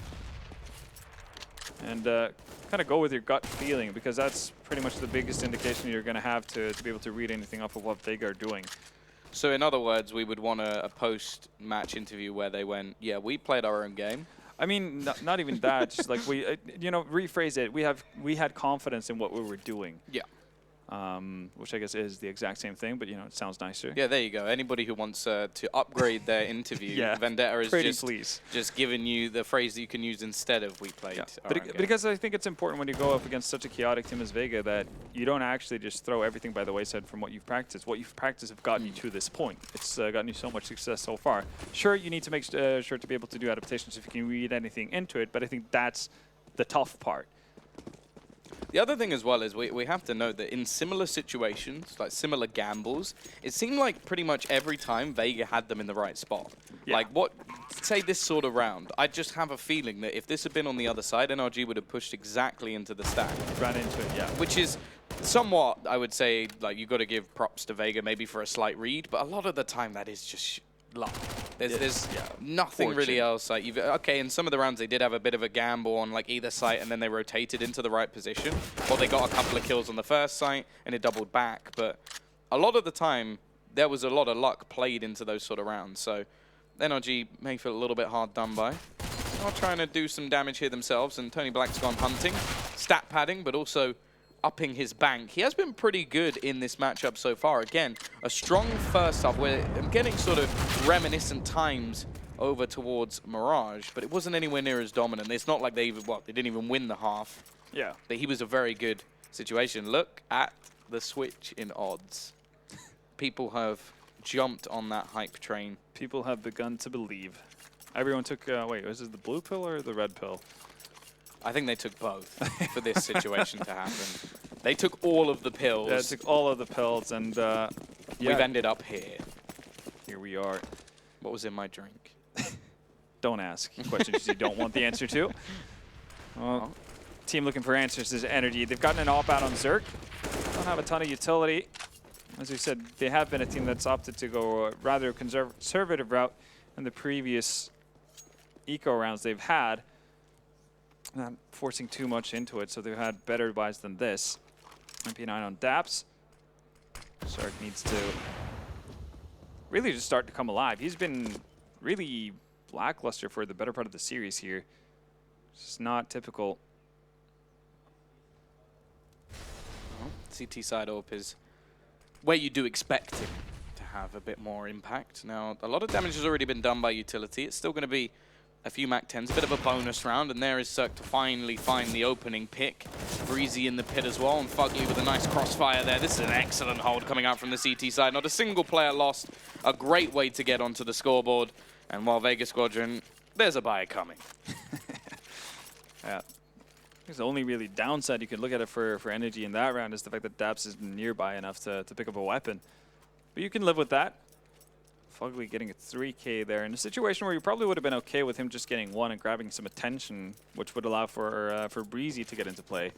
and kind of go with your gut feeling, because that's pretty much the biggest indication you're going to have to be able to read anything off of what Vega are doing. So in other words, we would want a post-match interview where they went, yeah, we played our own game. I mean, not even that. Just like we, you know, rephrase it. We had confidence in what we were doing. Yeah. Which I guess is the exact same thing, but you know, it sounds nicer. Yeah, there you go. Anybody who wants to upgrade their interview, yeah, Vendetta is just giving you the phrase that you can use instead of "we played." Yeah. Because I think it's important when you go up against such a chaotic team as Vega that you don't actually just throw everything by the wayside from what you've practiced. What you've practiced have gotten you to this point. It's gotten you so much success so far. Sure, you need to make sure to be able to do adaptations if you can read anything into it, but I think that's the tough part. The other thing as well is we have to note that in similar situations, like similar gambles, it seemed like pretty much every time Vega had them in the right spot. Yeah. Like say this sort of round, I just have a feeling that if this had been on the other side, NRG would have pushed exactly into the stack. Ran into it, yeah. Which is somewhat, I would say, like you got to give props to Vega maybe for a slight read, but a lot of the time that is just luck. There's nothing really else. Like okay, in some of the rounds they did have a bit of a gamble on like either site, and then they rotated into the right position, or they got a couple of kills on the first site and it doubled back. But a lot of the time there was a lot of luck played into those sort of rounds. So NRG may feel a little bit hard done by. They're trying to do some damage here themselves, and Tony Black's gone hunting, stat padding, but also upping his bank. He has been pretty good in this matchup so far. Again, a strong first half where I'm getting sort of reminiscent times over towards Mirage, but it wasn't anywhere near as dominant. It's not like they didn't even win the half. Yeah. But he was a very good situation. Look at the switch in odds. People have jumped on that hype train. People have begun to believe. Everyone took, wait, was it the blue pill or the red pill? I think they took both for this situation to happen. They took all of the pills. Yeah, they took all of the pills, and we've ended up here. Here we are. What was in my drink? Don't ask questions you don't want the answer to. Well, team looking for answers is Energy. They've gotten an op out on Zerk. Don't have a ton of utility. As we said, they have been a team that's opted to go a rather conservative route in the previous eco rounds they've had. Not forcing too much into it, so they've had better buys than this. MP9 on Daps. Sark needs to really just start to come alive. He's been really lackluster for the better part of the series here. It's not typical. Well, CT side AWP is where you do expect him to have a bit more impact. Now, a lot of damage has already been done by utility. It's still going to be a few MAC-10s, a bit of a bonus round, and there is Cirque to finally find the opening pick. Breezy in the pit as well, and Fugly with a nice crossfire there. This is an excellent hold coming out from the CT side. Not a single player lost. A great way to get onto the scoreboard. And while Vega Squadron, there's a buy coming. Yeah. The only really downside you could look at it for Energy in that round is the fact that Daps is nearby enough to pick up a weapon. But you can live with that. Fugly getting a 3K there in a situation where you probably would have been okay with him just getting one and grabbing some attention, which would allow for Breezy to get into play.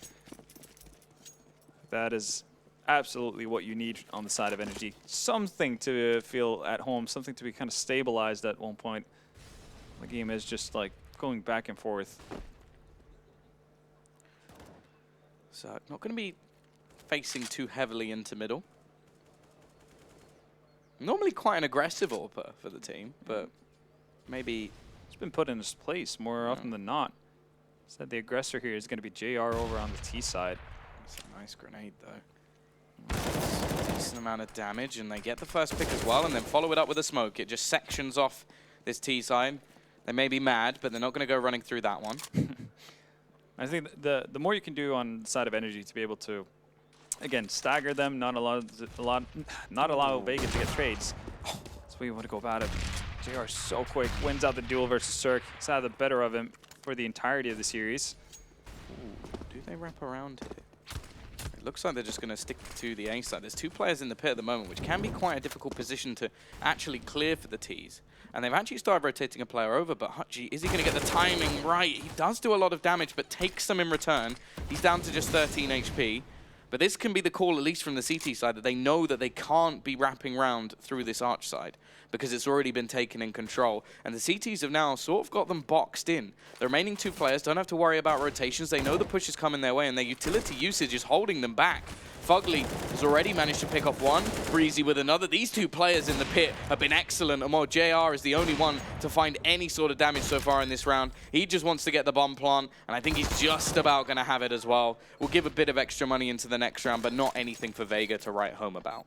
That is absolutely what you need on the side of NRG. Something to feel at home, something to be kind of stabilized at one point. The game is just like going back and forth. So not going to be facing too heavily into middle. Normally quite an aggressive AWPer for the team, but maybe... It's been put in its place more often than not. Said the aggressor here is going to be JR over on the T side. That's a nice grenade, though. That's a decent amount of damage, and they get the first pick as well, and then follow it up with a smoke. It just sections off this T side. They may be mad, but they're not going to go running through that one. I think the more you can do on the side of NRG to be able to, again, stagger them, not allow Vega to get trades. That's where you want to go about it. JR so quick, wins out the duel versus Cirque. It's out of the better of him for the entirety of the series. Ooh, do they wrap around here? It looks like they're just going to stick to the A side. There's two players in the pit at the moment, which can be quite a difficult position to actually clear for the Ts. And they've actually started rotating a player over, but Hutchie, is he going to get the timing right? He does do a lot of damage, but takes some in return. He's down to just 13 HP. But this can be the call, at least from the CT side, that they know that they can't be wrapping round through this arch side because it's already been taken in control. And the CTs have now sort of got them boxed in. The remaining two players don't have to worry about rotations. They know the push is coming their way, and their utility usage is holding them back. Fugly has already managed to pick off one, Breezy with another. These two players in the pit have been excellent, and while JR is the only one to find any sort of damage so far in this round, he just wants to get the bomb plant, and I think he's just about going to have it as well. We'll give a bit of extra money into the next round, but not anything for Vega to write home about.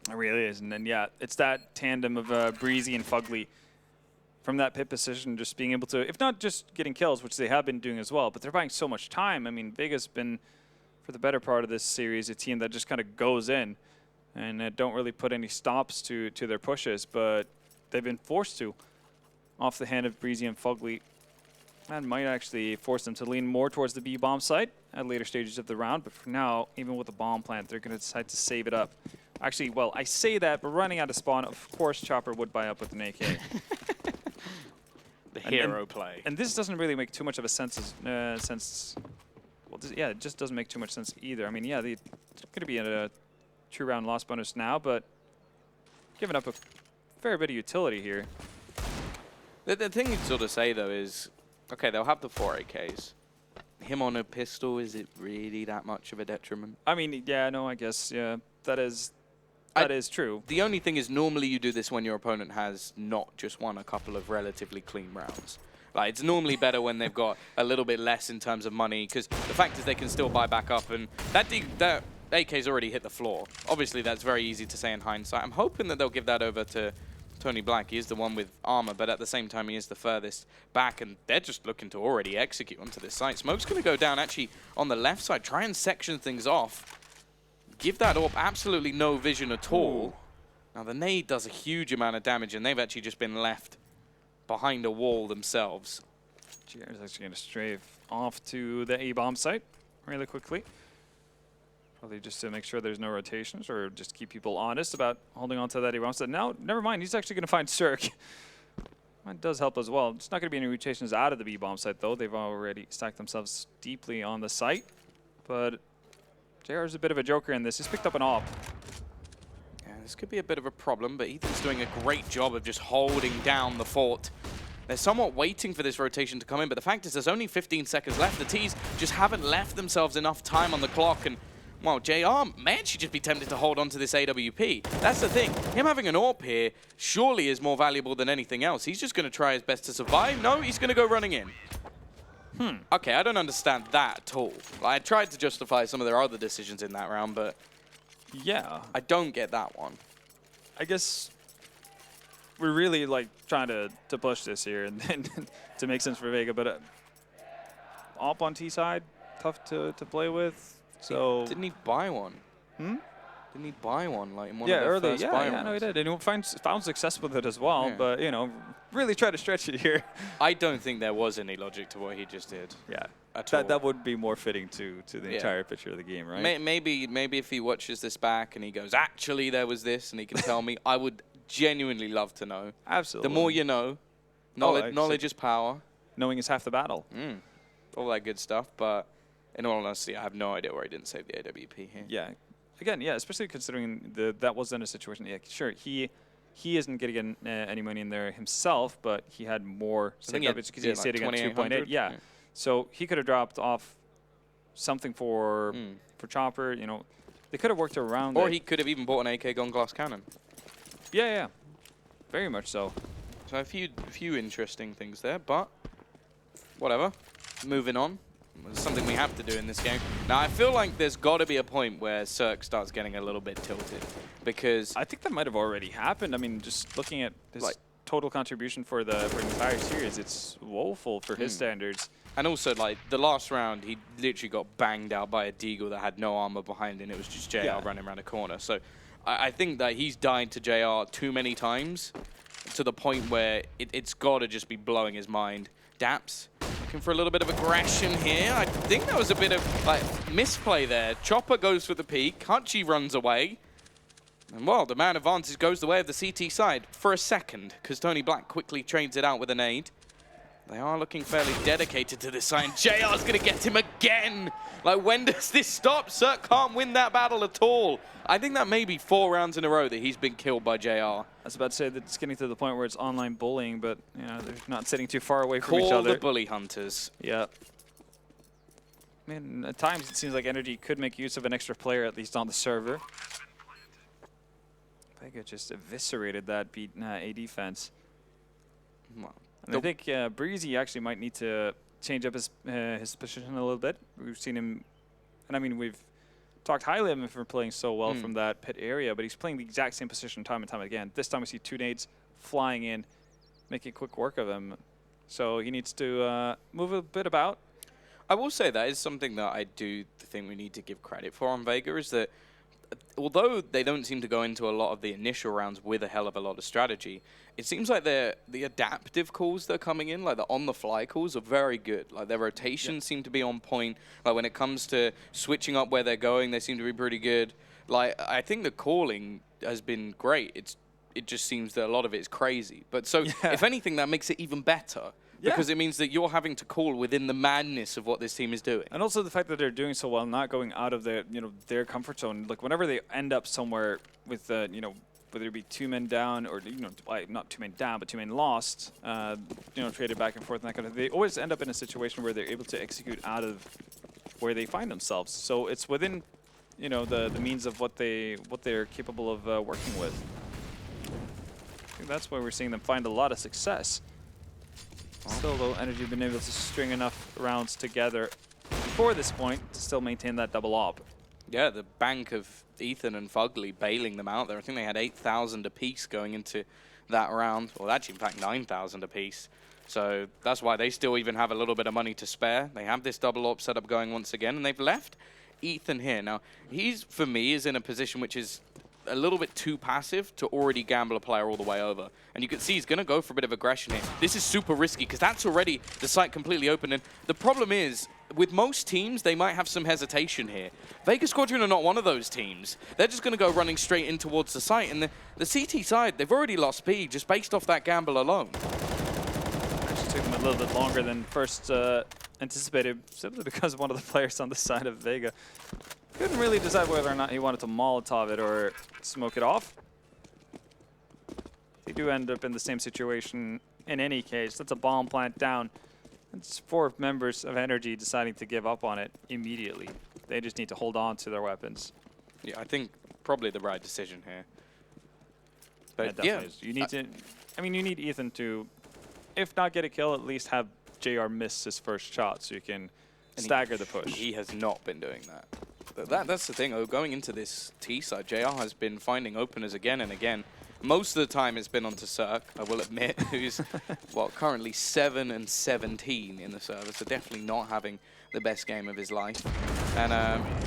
It really is, and then yeah, it's that tandem of Breezy and Fugly from that pit position, just being able to, if not just getting kills, which they have been doing as well, but they're buying so much time. I mean, Vega's been, for the better part of this series, a team that just kind of goes in and don't really put any stops to their pushes, but they've been forced to off the hand of Breezy and Fugly. That might actually force them to lean more towards the B-bomb site at later stages of the round, but for now, even with the bomb plant, they're going to decide to save it up. Actually, well, I say that, but running out of spawn, of course Chopper would buy up with an AK. The hero play. And this doesn't really make too much of a sense. Well, yeah, it just doesn't make too much sense either. I mean, yeah, they're going to be in a true round loss bonus now, but giving up a fair bit of utility here. The thing you'd sort of say, though, is, okay, they'll have the 4 AKs. Him on a pistol, is it really that much of a detriment? I mean, yeah, no, I guess, yeah, that is true. The only thing is, normally you do this when your opponent has not just won a couple of relatively clean rounds. Like, it's normally better when they've got a little bit less in terms of money, because the fact is they can still buy back up, and that AK's already hit the floor. Obviously, that's very easy to say in hindsight. I'm hoping that they'll give that over to Tony Black. He is the one with armor, but at the same time, he is the furthest back, and they're just looking to already execute onto this site. Smoke's going to go down actually on the left side, try and section things off. Give that AWP absolutely no vision at all. Now, the nade does a huge amount of damage, and they've actually just been left behind a wall themselves. GR is actually going to strafe off to the A-bomb site really quickly. Probably just to make sure there's no rotations or just keep people honest about holding on to that A-bomb site. Now, never mind, he's actually going to find Cirque. That does help as well. It's not going to be any rotations out of the B-bomb site, though. They've already stacked themselves deeply on the site. But JR is a bit of a joker in this. He's picked up an AWP. Yeah, this could be a bit of a problem, but Ethan's doing a great job of just holding down the fort. They're somewhat waiting for this rotation to come in, but the fact is there's only 15 seconds left. The Ts just haven't left themselves enough time on the clock, and well, JR may actually just be tempted to hold on to this AWP. That's the thing. Him having an AWP here surely is more valuable than anything else. He's just going to try his best to survive. No, he's going to go running in. Okay, I don't understand that at all. I tried to justify some of their other decisions in that round, but yeah, I don't get that one. I guess we're really like trying to push this here and to make sense for Vega, but AWP on T side, tough to play with. So didn't he buy one? Didn't he buy one like in one yeah, of the early, first yeah, buy yeah, rounds? no, he did, and he found success with it as well. Yeah. But you know, really try to stretch it here. I don't think there was any logic to what he just did. Yeah, at all. that would be more fitting to the entire picture of the game, right? Maybe if he watches this back and he goes, actually there was this, and he can tell me, I would genuinely love to know. Absolutely. The more you know, knowledge is power. Knowing is half the battle. All that good stuff, but in all honesty, I have no idea where he didn't save the AWP here. Yeah, again, yeah, especially considering that wasn't a situation. Yeah, sure, he isn't getting any money in there himself, but he had more stake up because he stayed at 2.8. Yeah. So he could have dropped off something for Chopper. You know, they could have worked around. Or he could have even bought an AK gun glass cannon. Yeah, very much so. So a few interesting things there, but whatever. Moving on. It's something we have to do in this game. Now, I feel like there's got to be a point where Cirque starts getting a little bit tilted, because I think that might have already happened. I mean, just looking at his total contribution for the entire series, it's woeful for his standards. And also, like, the last round, he literally got banged out by a Deagle that had no armor behind it, and it was just JR running around a corner. So I think that he's died to JR too many times, to the point where it's got to just be blowing his mind. Daps looking for a little bit of aggression here. I think that was a bit of like misplay there. Chopper goes for the peak. Hutchie runs away. And well, the man advances, goes the way of the CT side for a second, because Tony Black quickly trades it out with a nade. They are looking fairly dedicated to this side. And JR's going to get him again. Like, when does this stop? Cirque can't win that battle at all. I think that may be 4 rounds in a row that he's been killed by JR. I was about to say that it's getting to the point where it's online bullying, but you know, they're not sitting too far away from each other. Call the bully hunters. Yeah. I mean, at times it seems like NRG could make use of an extra player, at least on the server. Vega just eviscerated that beat A defense. Well, and I think Breezy actually might need to change up his position a little bit. We've seen him, and I mean, we've talked highly of him for playing so well from that pit area, but he's playing the exact same position time and time again. This time we see 2 nades flying in, making quick work of him. So he needs to move a bit about. I will say that is something that I do think we need to give credit for on Vega, is that although they don't seem to go into a lot of the initial rounds with a hell of a lot of strategy, it seems like the adaptive calls that are coming in, like the on-the-fly calls, are very good. Like their rotations seem to be on point. Like when it comes to switching up where they're going, they seem to be pretty good. Like I think the calling has been great. It just seems that a lot of it is crazy. But so if anything, that makes it even better. Because it means that you're having to call within the madness of what this team is doing. And also the fact that they're doing so well, not going out of their, their comfort zone. Like whenever they end up somewhere with, whether it be 2 men down or, not 2 men down, but 2 men lost, traded back and forth and that kind of thing, they always end up in a situation where they're able to execute out of where they find themselves. So it's within, the means of what they're capable of working with. I think that's why we're seeing them find a lot of success. Still, though, NRG been able to string enough rounds together before this point to still maintain that double op. Yeah, the bank of Ethan and Fugly bailing them out there. I think they had 8,000 apiece going into that round. Well, actually, in fact, 9,000 apiece. So that's why they still even have a little bit of money to spare. They have this double op setup going once again, and they've left Ethan here. Now, he's, for me, is in a position which is a little bit too passive to already gamble a player all the way over. And you can see he's going to go for a bit of aggression here. This is super risky because that's already the site completely open. And the problem is, with most teams, they might have some hesitation here. Vega Squadron are not one of those teams. They're just going to go running straight in towards the site. And the CT side, they've already lost speed just based off that gamble alone. Actually took them a little bit longer than first anticipated, simply because one of the players on the side of Vega couldn't really decide whether or not he wanted to Molotov it or smoke it off. They do end up in the same situation in any case. That's a bomb plant down. It's 4 members of NRG deciding to give up on it immediately. They just need to hold on to their weapons. Yeah, I think probably the right decision here. But yeah, you need to. I mean, you need Ethan to, if not get a kill, at least have JR miss his first shot so you can stagger the push. He has not been doing that. That's the thing. Going into this T side, JR has been finding openers again and again. Most of the time it's been onto Cirque, I will admit, who's well currently 7 and 17 in the server, so definitely not having the best game of his life. And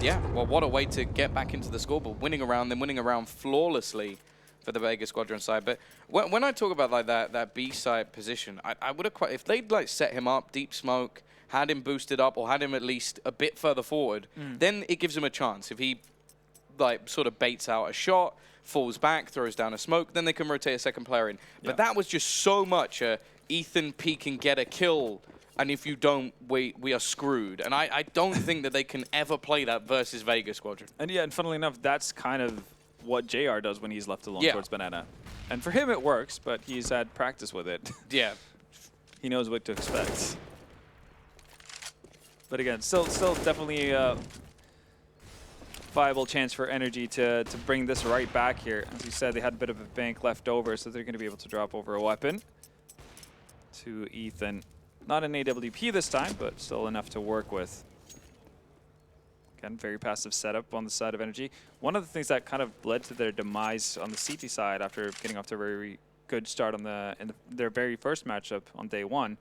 yeah, well, what a way to get back into the scoreboard, winning around flawlessly for the Vega Squadron side. But when I talk about like that B side position, I would have quite, if they'd like set him up, deep smoke, had him boosted up, or had him at least a bit further forward, then it gives him a chance. If he like sort of baits out a shot, falls back, throws down a smoke, then they can rotate a second player in. But that was just so much Ethan peek and get a kill and if you don't, we are screwed. And I don't think that they can ever play that versus Vega Squadron. And yeah, and funnily enough, that's kind of what JR does when he's left alone towards Banana. And for him it works, but he's had practice with it. Yeah. He knows what to expect. But again, still definitely a viable chance for NRG to bring this right back here. As you said, they had a bit of a bank left over, so they're going to be able to drop over a weapon to Ethan. Not an AWP this time, but still enough to work with. Again, very passive setup on the side of NRG. One of the things that kind of led to their demise on the CT side after getting off to a very good start on their very first matchup on day one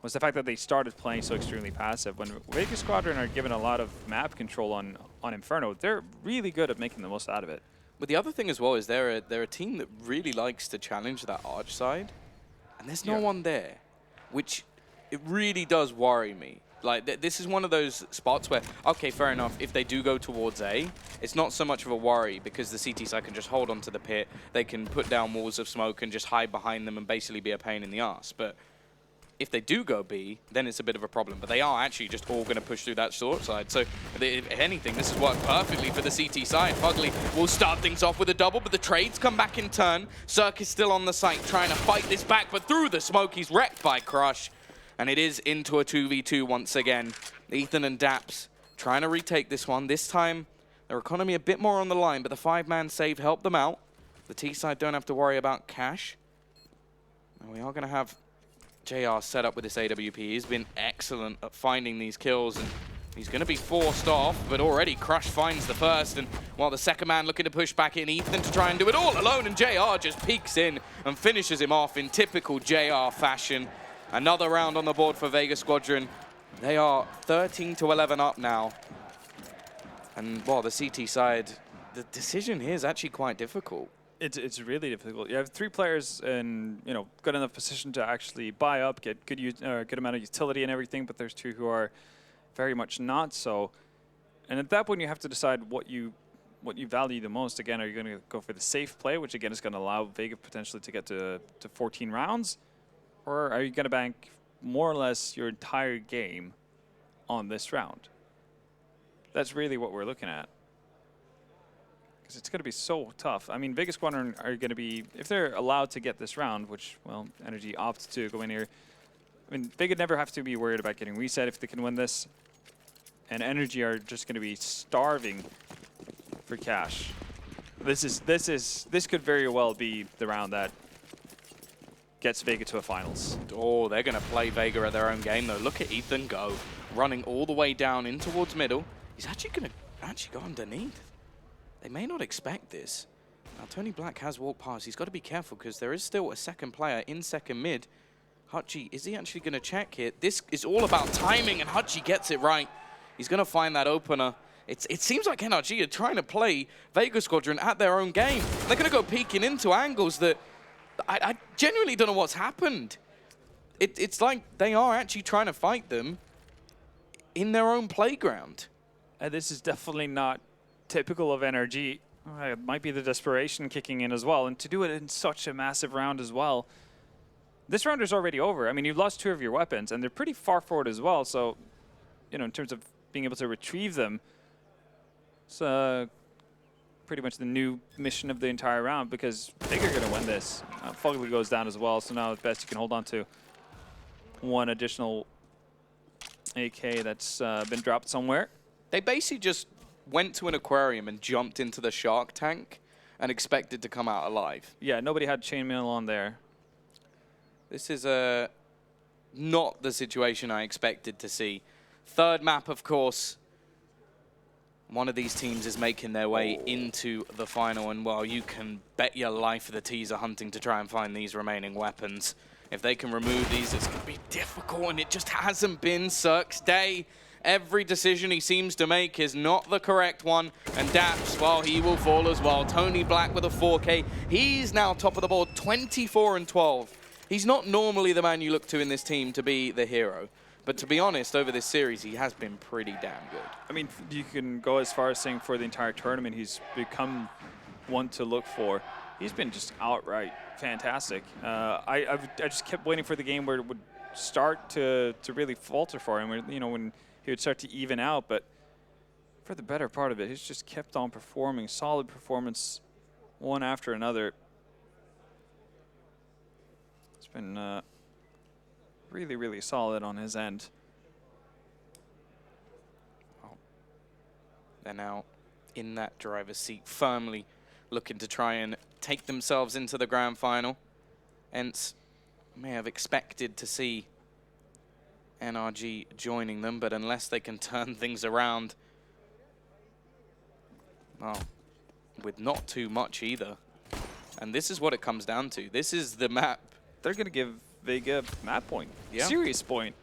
was the fact that they started playing so extremely passive. When Vega Squadron are given a lot of map control on Inferno, they're really good at making the most out of it. But the other thing as well is they're a team that really likes to challenge that arch side, and there's no one there, which it really does worry me. Like, this is one of those spots where, okay, fair enough, if they do go towards A, it's not so much of a worry because the CT side can just hold onto the pit, they can put down walls of smoke and just hide behind them and basically be a pain in the ass. But if they do go B, then it's a bit of a problem. But they are actually just all going to push through that short side. So, if anything, this has worked perfectly for the CT side. Fugly will start things off with a double, but the trades come back in turn. Cirque is still on the site trying to fight this back, but through the smoke, he's wrecked by Crush. And it is into a 2v2 once again. Ethan and Daps trying to retake this one. This time, their economy a bit more on the line, but the 5-man save helped them out. The T side don't have to worry about cash. And we are going to have JR set up with this AWP. He's been excellent at finding these kills, and he's going to be forced off, but already Crush finds the first, and while the second man looking to push back in, Ethan to try and do it all alone, and JR just peeks in and finishes him off in typical JR fashion. Another round on the board for Vega Squadron. They are 13-11 up now. And, well, the CT side, the decision here is actually quite difficult. It's really difficult. You have 3 players in good enough position to actually buy up, get good amount of utility and everything, but there's 2 who are very much not so. And at that point, you have to decide what you value the most. Again, are you going to go for the safe play, which again is going to allow Vega potentially to get to 14 rounds? Or are you going to bank more or less your entire game on this round? That's really what we're looking at. Because it's going to be so tough. I mean, Vega Squadron are going to be, if they're allowed to get this round, which, well, NRG opts to go in here. I mean, Vega never have to be worried about getting reset if they can win this. And NRG are just going to be starving for cash. This could very well be the round that gets Vega to a finals. Oh, they're going to play Vega at their own game, though. Look at Ethan go, running all the way down in towards middle. He's actually going to go underneath. They may not expect this. Now, Tony Black has walked past. He's got to be careful because there is still a second player in second mid. Hutchie, is he actually going to check here? This is all about timing, and Hutchie gets it right. He's going to find that opener. It seems like NRG are trying to play Vega Squadron at their own game. They're going to go peeking into angles that I genuinely don't know what's happened. It's like they are actually trying to fight them in their own playground. And this is definitely not typical of NRG. It might be the desperation kicking in as well. And to do it in such a massive round as well. This round is already over. I mean, you've lost 2 of your weapons, and they're pretty far forward as well. So, in terms of being able to retrieve them, it's pretty much the new mission of the entire round because Vega are going to win this. Fugly goes down as well, so now at best you can hold on to 1 additional AK that's been dropped somewhere. They basically just went to an aquarium and jumped into the shark tank and expected to come out alive. Yeah, nobody had chainmail on there. This is not the situation I expected to see. Third map, of course. One of these teams is making their way into the final, and, well, you can bet your life the T's are hunting to try and find these remaining weapons. If they can remove these, it's going to be difficult, and it just hasn't been Cirque's day. Every decision he seems to make is not the correct one, and Daps, well, he will fall as well. Tony Black with a 4K. He's now top of the board, 24-12. He's not normally the man you look to in this team to be the hero. But to be honest, over this series, he has been pretty damn good. I mean, you can go as far as saying for the entire tournament, he's become one to look for. He's been just outright fantastic. I just kept waiting for the game where it would start to really falter for him. You know, when he would start to even out, but for the better part of it, he's just kept on performing, solid performance, one after another. It's been really, really solid on his end. They're now in that driver's seat, firmly looking to try and take themselves into the grand final. Hence, may have expected to see NRG joining them, but unless they can turn things around, well, with not too much either. And this is what it comes down to. This is the map. They're going to give Vega map point. Yeah. Serious point.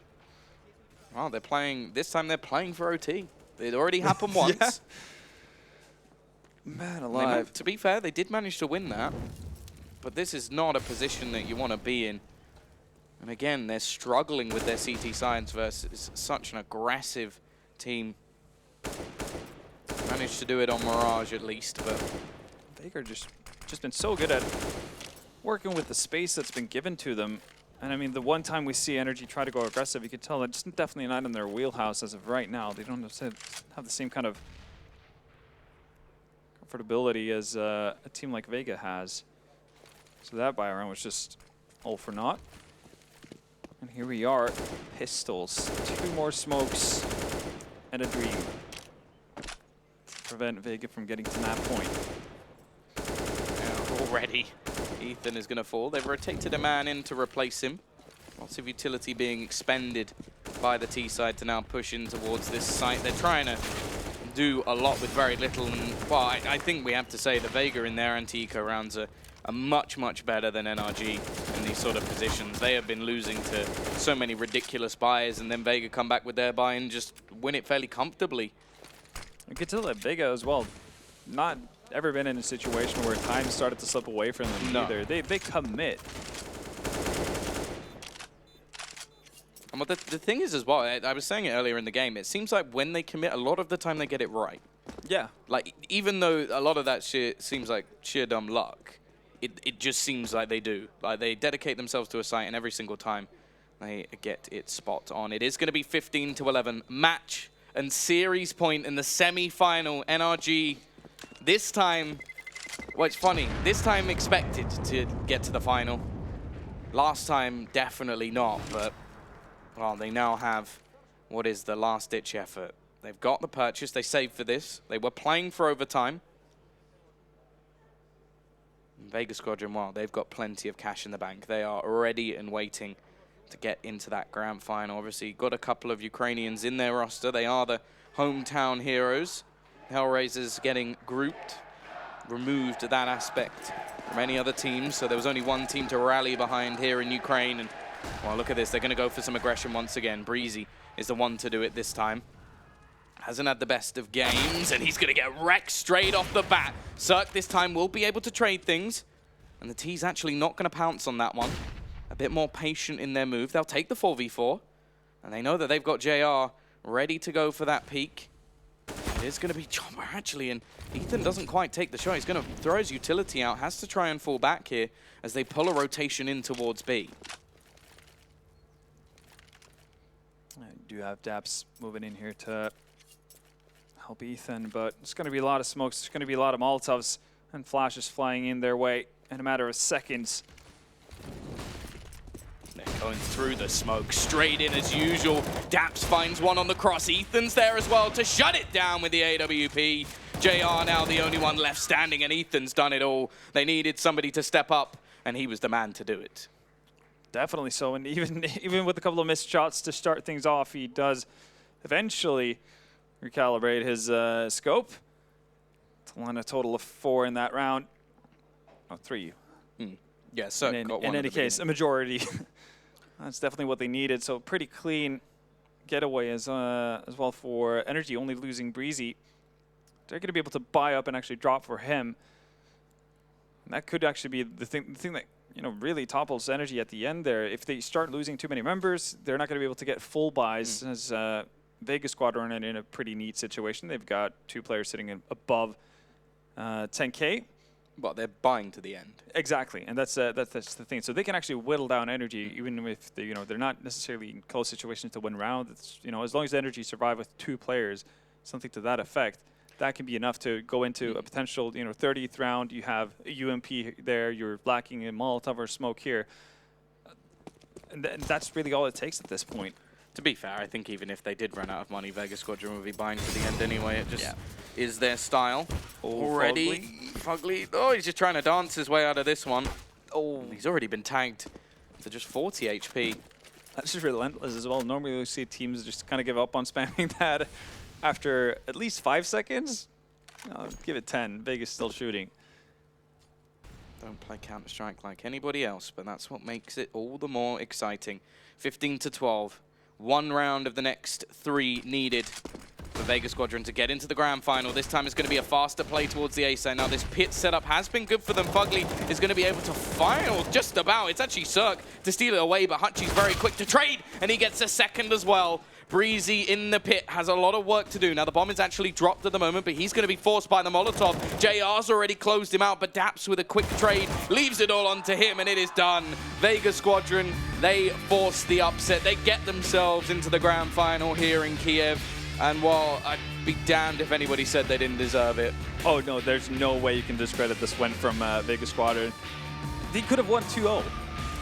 Well, they're playing, this time they're playing for OT. It already happened once. Yeah. Man alive. To be fair, they did manage to win that. But this is not a position that you want to be in. And again, they're struggling with their CT Science versus such an aggressive team. Managed to do it on Mirage at least, but Vega just been so good at working with the space that's been given to them. And I mean, the one time we see NRG try to go aggressive, you can tell it's definitely not in their wheelhouse as of right now. They don't have the same kind of comfortability as a team like Vega has. So that buy round was just all for naught. And here we are, pistols, 2 more smokes and a dream. Prevent Vega from getting to that point. yeah, already Ethan is going to fall. They've rotated a man in to replace him. Lots of utility being expended by the T side to now push in towards this site. They're trying to do a lot with very little. And, well, I think we have to say that Vega in their anti-eco rounds are much, much better than NRG in these sort of positions. They have been losing to so many ridiculous buys, and then Vega come back with their buy and just win it fairly comfortably. You could tell that Vega as well, not ever been in a situation where time started to slip away from them either. They commit. And what the thing is as well, I was saying it earlier in the game, it seems like when they commit, a lot of the time they get it right. Yeah. Like, even though a lot of that shit seems like sheer dumb luck, it just seems like they do. Like, they dedicate themselves to a site, and every single time they get it spot on. It is going to be 15-11 match and series point in the semi-final. NRG this time, well, it's funny, this time expected to get to the final. Last time, definitely not, but, well, they now have what is the last-ditch effort. They've got the purchase, they saved for this. They were playing for overtime. Vega Squadron, well, they've got plenty of cash in the bank. They are ready and waiting to get into that grand final. Obviously, got a couple of Ukrainians in their roster. They are the hometown heroes. Hellraisers getting grouped, removed that aspect from any other teams. So there was only one team to rally behind here in Ukraine. And, well, look at this. They're going to go for some aggression once again. Breezy is the one to do it this time. Hasn't had the best of games, and he's going to get wrecked straight off the bat. Cirque this time will be able to trade things, and the T's actually not going to pounce on that one. A bit more patient in their move. They'll take the 4v4, and they know that they've got JR ready to go for that peak. It is going to be Chopper, actually, and Ethan doesn't quite take the shot. He's going to throw his utility out, has to try and fall back here as they pull a rotation in towards B. I do have Daps moving in here to help Ethan, but it's going to be a lot of smokes. There's going to be a lot of Molotovs and flashes flying in their way in a matter of seconds. They're going through the smoke, straight in as usual. Daps finds one on the cross. Ethan's there as well to shut it down with the AWP. JR now the only one left standing, and Ethan's done it all. They needed somebody to step up, and he was the man to do it. Definitely so, and even with a couple of missed shots to start things off, he does eventually recalibrate his scope to land a total of 4 in that round. Oh, 3. Yeah, so in any case, a majority. That's definitely what they needed. So pretty clean getaway as well for NRG, only losing Breezy. They're going to be able to buy up and actually drop for him. And that could actually be the thing that really topples NRG at the end there. If they start losing too many members, they're not going to be able to get full buys. As Vega Squadron are in a pretty neat situation. They've got 2 players sitting above 10K. Well, they're buying to the end. Exactly, and that's the thing. So they can actually whittle down energy, even if they, they're not necessarily in close situations to win round. It's, as long as the energy survive with 2 players, something to that effect, that can be enough to go into a potential 30th round. You have a UMP there. You're lacking a Molotov or smoke here, and that's really all it takes at this point. To be fair, I think even if they did run out of money, Vega Squadron would be buying to the end anyway. It just is their style. Already. Fugly. Oh, he's just trying to dance his way out of this one. Oh, he's already been tagged to just 40 HP. That's just relentless as well. Normally we see teams just kind of give up on spamming that after at least 5 seconds. I'll give it 10. Vega's still shooting. Don't play Counter-Strike like anybody else, but that's what makes it all the more exciting. 15 to 12. 1 round of the next 3 needed for Vega Squadron to get into the grand final. This time it's going to be a faster play towards the A side. Now this pit setup has been good for them. Fugly is going to be able to final just about. It's actually Cirque to steal it away, but Hutchie's very quick to trade, and he gets a second as well. Breezy in the pit has a lot of work to do. Now the bomb is actually dropped at the moment, but he's going to be forced by the Molotov. JR's already closed him out, but Daps with a quick trade leaves it all onto him, and it is done. Vega Squadron, they force the upset. They get themselves into the grand final here in Kiev. And while I'd be damned if anybody said they didn't deserve it. Oh no, there's no way you can discredit this win from Vega Squadron. They could have won 2-0.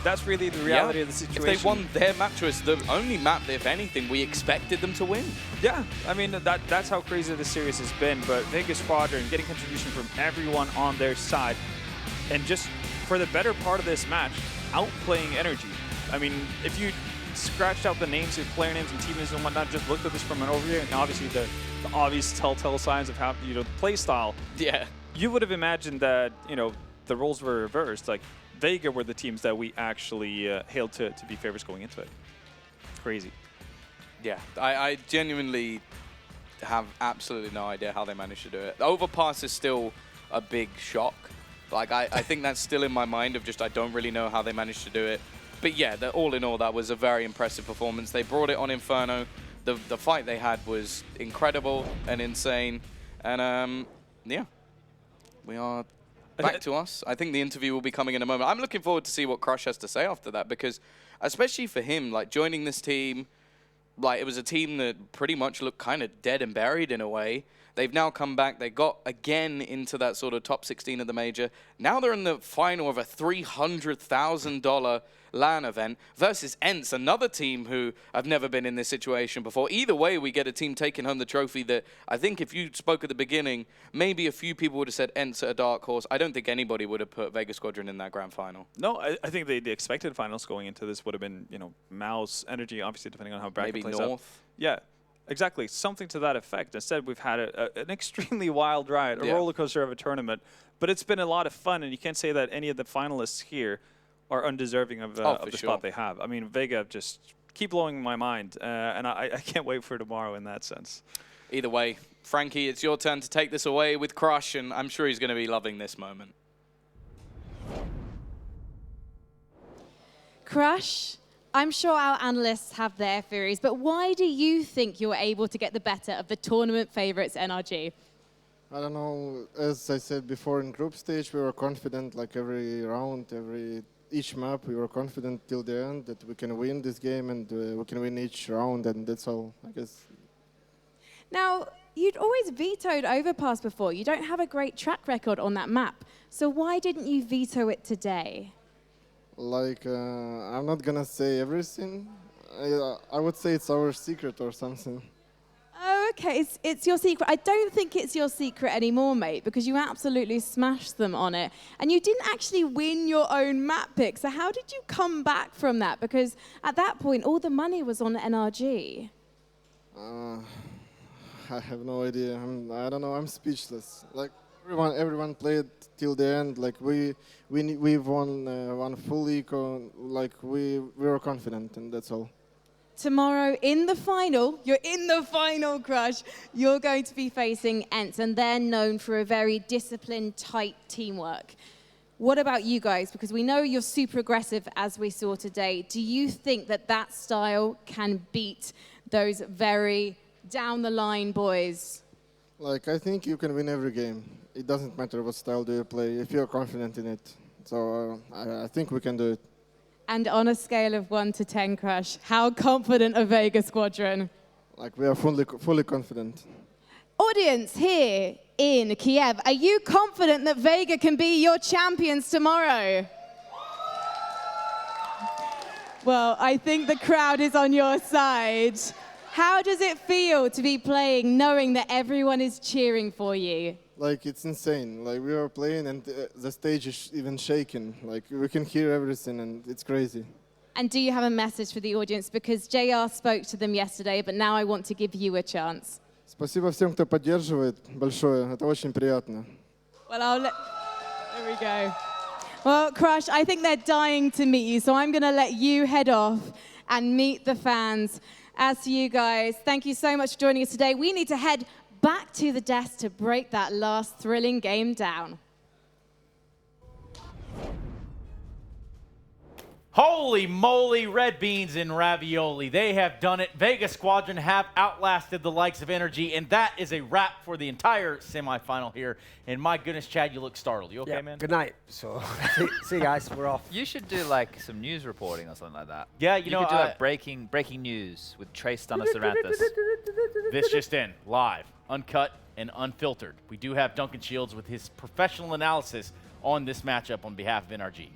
That's really the reality of the situation. If they won their map choice, the only map that, if anything, we expected them to win. Yeah, I mean, that's how crazy this series has been. But Vega Squadron getting contribution from everyone on their side. And just for the better part of this match, outplaying NRG. I mean, if you scratched out the names of player names and team names and whatnot, just looked at this from an overview, and obviously the obvious telltale signs of how, the play style. Yeah. You would have imagined that, the roles were reversed. Like, Vega were the teams that we actually hailed to be favorites going into it. Crazy. Yeah, I genuinely have absolutely no idea how they managed to do it. The overpass is still a big shock. Like, I think that's still in my mind of just I don't really know how they managed to do it. But yeah, all in all, that was a very impressive performance. They brought it on Inferno. The fight they had was incredible and insane. And yeah, we are back to us. I think the interview will be coming in a moment. I'm looking forward to see what Crush has to say after that, because especially for him, like joining this team, like it was a team that pretty much looked kind of dead and buried in a way. They've now come back. They got again into that sort of top 16 of the major. Now they're in the final of a $300,000 LAN event versus ENCE, another team who have never been in this situation before. Either way, we get a team taking home the trophy that I think if you spoke at the beginning, maybe a few people would have said ENCE at a dark horse. I don't think anybody would have put Vega Squadron in that grand final. No, I think the expected finals going into this would have been, Mouse, NRG, obviously depending on how bracket maybe plays North. out. Yeah. Exactly, something to that effect. Instead, we've had an extremely wild ride, a roller coaster of a tournament, but it's been a lot of fun, and you can't say that any of the finalists here are undeserving of the spot they have. I mean, Vega just keep blowing my mind, and I can't wait for tomorrow in that sense. Either way, Frankie, it's your turn to take this away with Crush, and I'm sure he's going to be loving this moment. Crush, I'm sure our analysts have their theories, but why do you think you were able to get the better of the tournament favorites NRG? I don't know. As I said before, in group stage, we were confident, like every round, each map, we were confident till the end that we can win this game and we can win each round, and that's all, I guess. Now, you'd always vetoed Overpass before. You don't have a great track record on that map. So why didn't you veto it today? Like, I'm not gonna say everything. I would say it's our secret or something. Oh, okay, it's your secret. I don't think it's your secret anymore, mate, because you absolutely smashed them on it. And you didn't actually win your own map pick. So how did you come back from that? Because at that point, all the money was on NRG. I have no idea. I don't know. I'm speechless. Like everyone played till the end. Like we won one full eco. Like we were confident, and that's all. Tomorrow in the final, you're in the final, Crush. You're going to be facing ENCE, and they're known for a very disciplined, tight teamwork. What about you guys? Because we know you're super aggressive, as we saw today. Do you think that that style can beat those very down-the-line boys? Like, I think you can win every game. it doesn't matter what style do you play if you're confident in it. So I think we can do it. And on a scale of 1 to 10, Crush, how confident are Vega Squadron? Like we are fully confident. Audience here in Kiev, are you confident that Vega can be your champions tomorrow? Well, I think the crowd is on your side. How does it feel to be playing knowing that everyone is cheering for you? Like it's insane. Like we were playing and the stage is even shaking. Like we can hear everything and it's crazy. And do you have a message for the audience? Because JR spoke to them yesterday, but now I want to give you a chance. Спасибо всем, кто поддерживает. Большое. Это очень приятно. Well, there we go. Well, Crush, I think they're dying to meet you, so I'm going to let you head off and meet the fans. As to you guys, thank you so much for joining us today. We need to head back to the desk to break that last thrilling game down. Holy moly, red beans and ravioli. They have done it. Vega Squadron have outlasted the likes of NRG, and that is a wrap for the entire semifinal here. And my goodness, Chad, you look startled. You okay, man? Good night. So, see you guys. We're off. You should do like some news reporting or something like that. Yeah, you could do like breaking news with Trace Stunner Saranthus. This just in, live, uncut, and unfiltered. We do have Duncan Shields with his professional analysis on this matchup on behalf of NRG.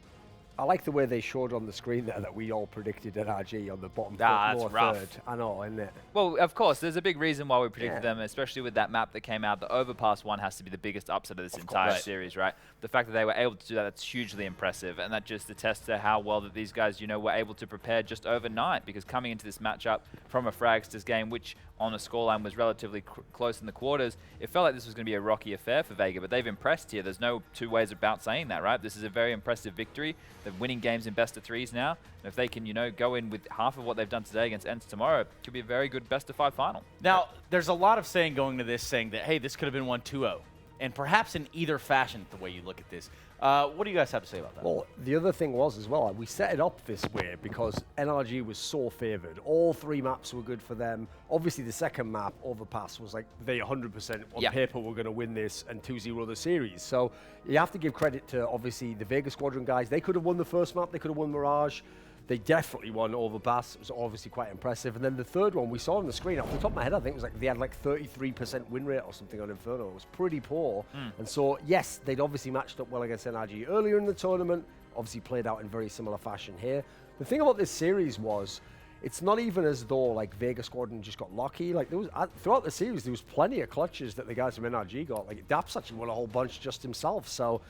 I like the way they showed on the screen there that we all predicted NRG on the bottom that's lower rough. third. I know, isn't it? Well, of course, there's a big reason why we predicted them, especially with that map that came out. The Overpass one has to be the biggest upset of this entire series, right? The fact that they were able to do that, that's hugely impressive. And that just attests to how well that these guys, you know, were able to prepare just overnight. Because coming into this matchup from a Fragsters game, which on a scoreline was relatively close in the quarters, it felt like this was going to be a rocky affair for Vega, but they've impressed here. There's no two ways about saying that, right? This is a very impressive victory. They're winning games in best of threes now. And if they can, you know, go in with half of what they've done today against Ents tomorrow, it could be a very good best of 5 final. Now, there's a lot of saying going to this saying that, hey, this could have been 1-2-0. And perhaps in either fashion, the way you look at this. What do you guys have to say about that? Well, the other thing was as well, we set it up this way because NRG was so favored. All 3 maps were good for them. Obviously, the second map, Overpass, was like they 100% on paper were going to win this and 2-0 the series. So you have to give credit to, obviously, the Vega Squadron guys. They could have won the first map. They could have won Mirage. They definitely won Overpass. It was obviously quite impressive. And then the third one we saw on the screen, off the top of my head, I think it was like they had like 33% win rate or something on Inferno. It was pretty poor. And so, yes, they'd obviously matched up well against NRG earlier in the tournament, obviously played out in very similar fashion here. The thing about this series was, it's not even as though like Vega Squadron just got lucky. Like there was throughout the series, there was plenty of clutches that the guys from NRG got. Like Daps actually won a whole bunch just himself. So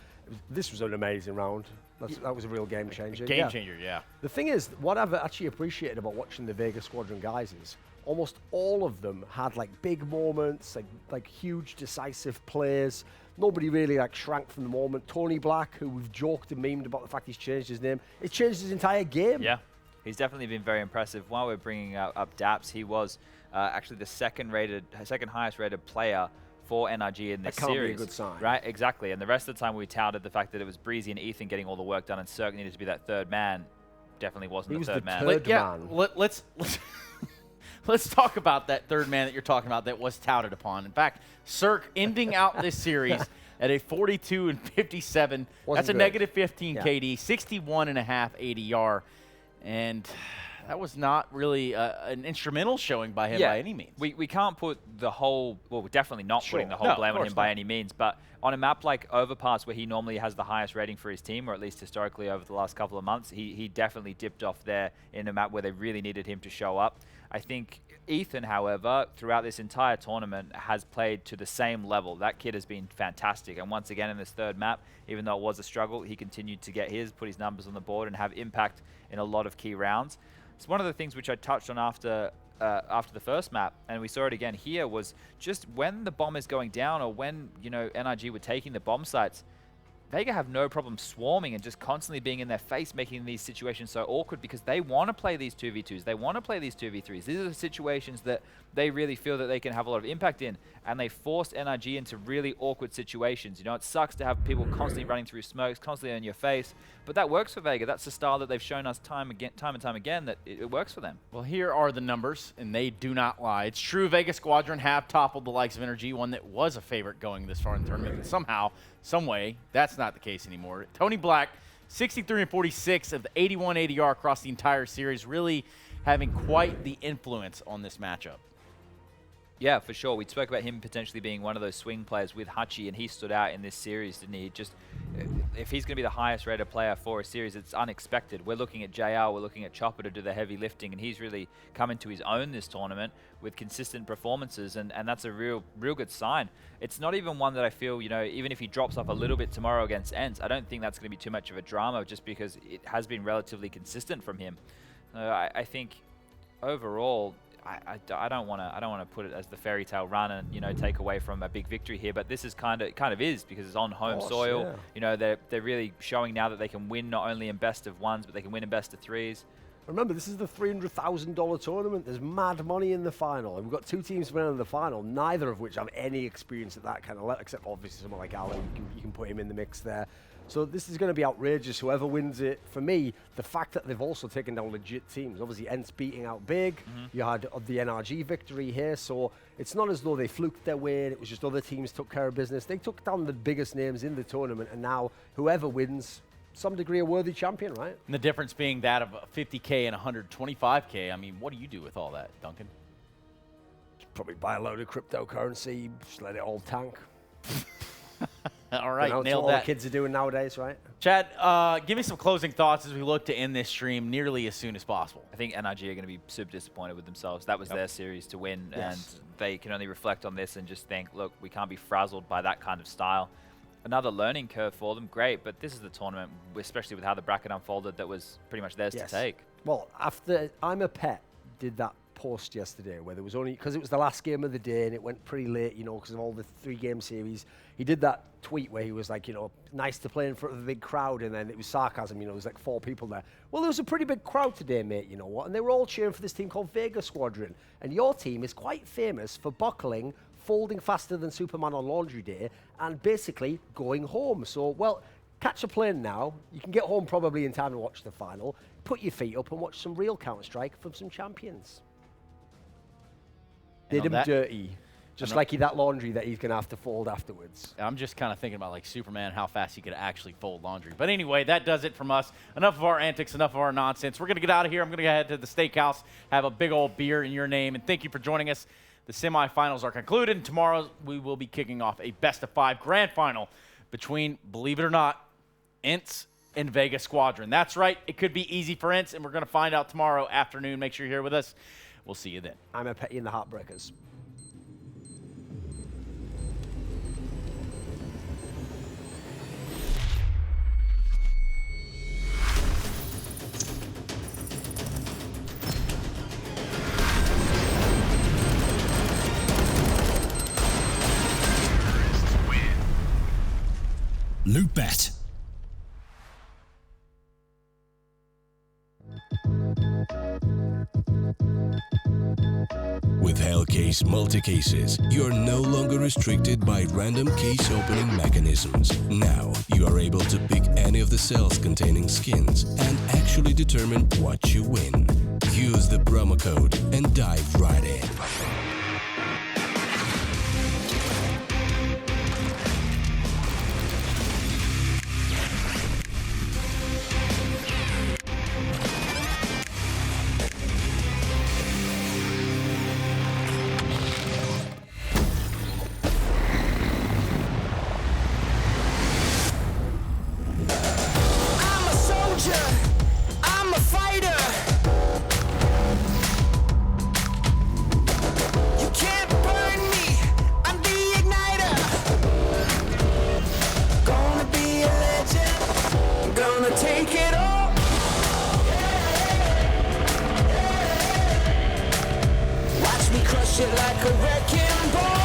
this was an amazing round. That was a real game changer. Game changer, yeah. The thing is, what I've actually appreciated about watching the Vega Squadron guys is almost all of them had like big moments, like huge decisive plays. Nobody really like shrank from the moment. Tony Black, who we've joked and memed about the fact he's changed his name, it changed his entire game. Yeah, he's definitely been very impressive. While we're bringing up Daps, he was actually the second highest rated player for NRG in this that can't series. Be a good sign. Right, exactly. And the rest of the time we touted the fact that it was Breezy and Ethan getting all the work done and Cirque needed to be that third man. Definitely wasn't the third man. Let's talk about that third man that you're talking about that was touted upon. In fact, Cirque ending out this series at a 42 and 57. That's a negative 15 KD, 61.5 ADR. And that was not really an instrumental showing by him by any means. We can't put the whole, well, we're definitely not putting the whole blame on him by any means, but on a map like Overpass, where he normally has the highest rating for his team, or at least historically over the last couple of months, he definitely dipped off there in a map where they really needed him to show up. I think Ethan, however, throughout this entire tournament has played to the same level. That kid has been fantastic, and once again in this third map, even though it was a struggle, he continued to get put his numbers on the board and have impact in a lot of key rounds. It's one of the things which I touched on after the first map, and we saw it again here, was just when the bomb is going down or when, you know, NRG were taking the bomb sites, Vega have no problem swarming and just constantly being in their face, making these situations so awkward because they want to play these 2v2s. They want to play these 2v3s. These are the situations that they really feel that they can have a lot of impact in, and they forced NRG into really awkward situations. You know, it sucks to have people constantly running through smokes, constantly in your face, but that works for Vega. That's the style that they've shown us time and time again that it works for them. Well, here are the numbers, and they do not lie. It's true Vega Squadron have toppled the likes of NRG, one that was a favorite going this far in the tournament, and somehow, some way, that's not the case anymore. Tony Black, 63 and 46 of the 81 ADR across the entire series, really having quite the influence on this matchup. Yeah, for sure. We spoke about him potentially being one of those swing players with Hachi, and he stood out in this series, didn't he? Just, if he's going to be the highest rated player for a series, it's unexpected. We're looking at JR, we're looking at Chopper to do the heavy lifting, and he's really come into his own this tournament with consistent performances, and that's a real good sign. It's not even one that I feel, you know, even if he drops off a little bit tomorrow against Ents, I don't think that's going to be too much of a drama just because it has been relatively consistent from him. I think overall, I don't want to put it as the fairy tale run and, you know, take away from a big victory here, but this is kind of is because it's on home soil. Yeah. You know, they're really showing now that they can win not only in best of ones, but they can win in best of threes. Remember, this is the $300,000 tournament. There's mad money in the final, and we've got two teams winning in the final, neither of which have any experience at that kind of level, except obviously someone like Alan. You can put him in the mix there. So this is going to be outrageous, whoever wins it. For me, the fact that they've also taken down legit teams. Obviously, Ents beating out Big. You had the NRG victory here. So it's not as though they fluked their win. It was just other teams took care of business. They took down the biggest names in the tournament. And now whoever wins, some degree a worthy champion, right? And the difference being that of 50K and 125K. I mean, what do you do with all that, Duncan? Probably buy a load of cryptocurrency, just let it all tank. All right, nailed that. All the kids are doing nowadays, right? Chad, give me some closing thoughts as we look to end this stream nearly as soon as possible. I think NRG are going to be super disappointed with themselves. That was their series to win, and they can only reflect on this and just think, look, we can't be frazzled by that kind of style. Another learning curve for them, great, but this is the tournament, especially with how the bracket unfolded, that was pretty much theirs to take. Well, after I'm a Pet did that post yesterday where there was only, because it was the last game of the day and it went pretty late, you know, because of all the 3-game series. He did that tweet where he was like, you know, nice to play in front of a big crowd, and then it was sarcasm, you know, there was like 4 people there. Well, there was a pretty big crowd today, mate, you know what, and they were all cheering for this team called Vega Squadron, and your team is quite famous for buckling, folding faster than Superman on laundry day, and basically going home. So, well, catch a plane now. You can get home probably in time to watch the final. Put your feet up and watch some real Counter-Strike from some champions. Did him dirty. Just like that laundry that he's going to have to fold afterwards. I'm just kind of thinking about like Superman, how fast he could actually fold laundry. But anyway, that does it from us. Enough of our antics, enough of our nonsense. We're going to get out of here. I'm going to go head to the steakhouse, have a big old beer in your name, and thank you for joining us. The semifinals are concluded, and tomorrow we will be kicking off a best-of-5 grand final between, believe it or not, Ents and Vega Squadron. That's right. It could be easy for Ents, and we're going to find out tomorrow afternoon. Make sure you're here with us. We'll see you then. I'm a Petty in the Heartbreakers. Loot Bet. With Hellcase multi-cases, you're no longer restricted by random case opening mechanisms. Now, you are able to pick any of the cells containing skins and actually determine what you win. Use the promo code and dive right in. Shit like a wrecking ball.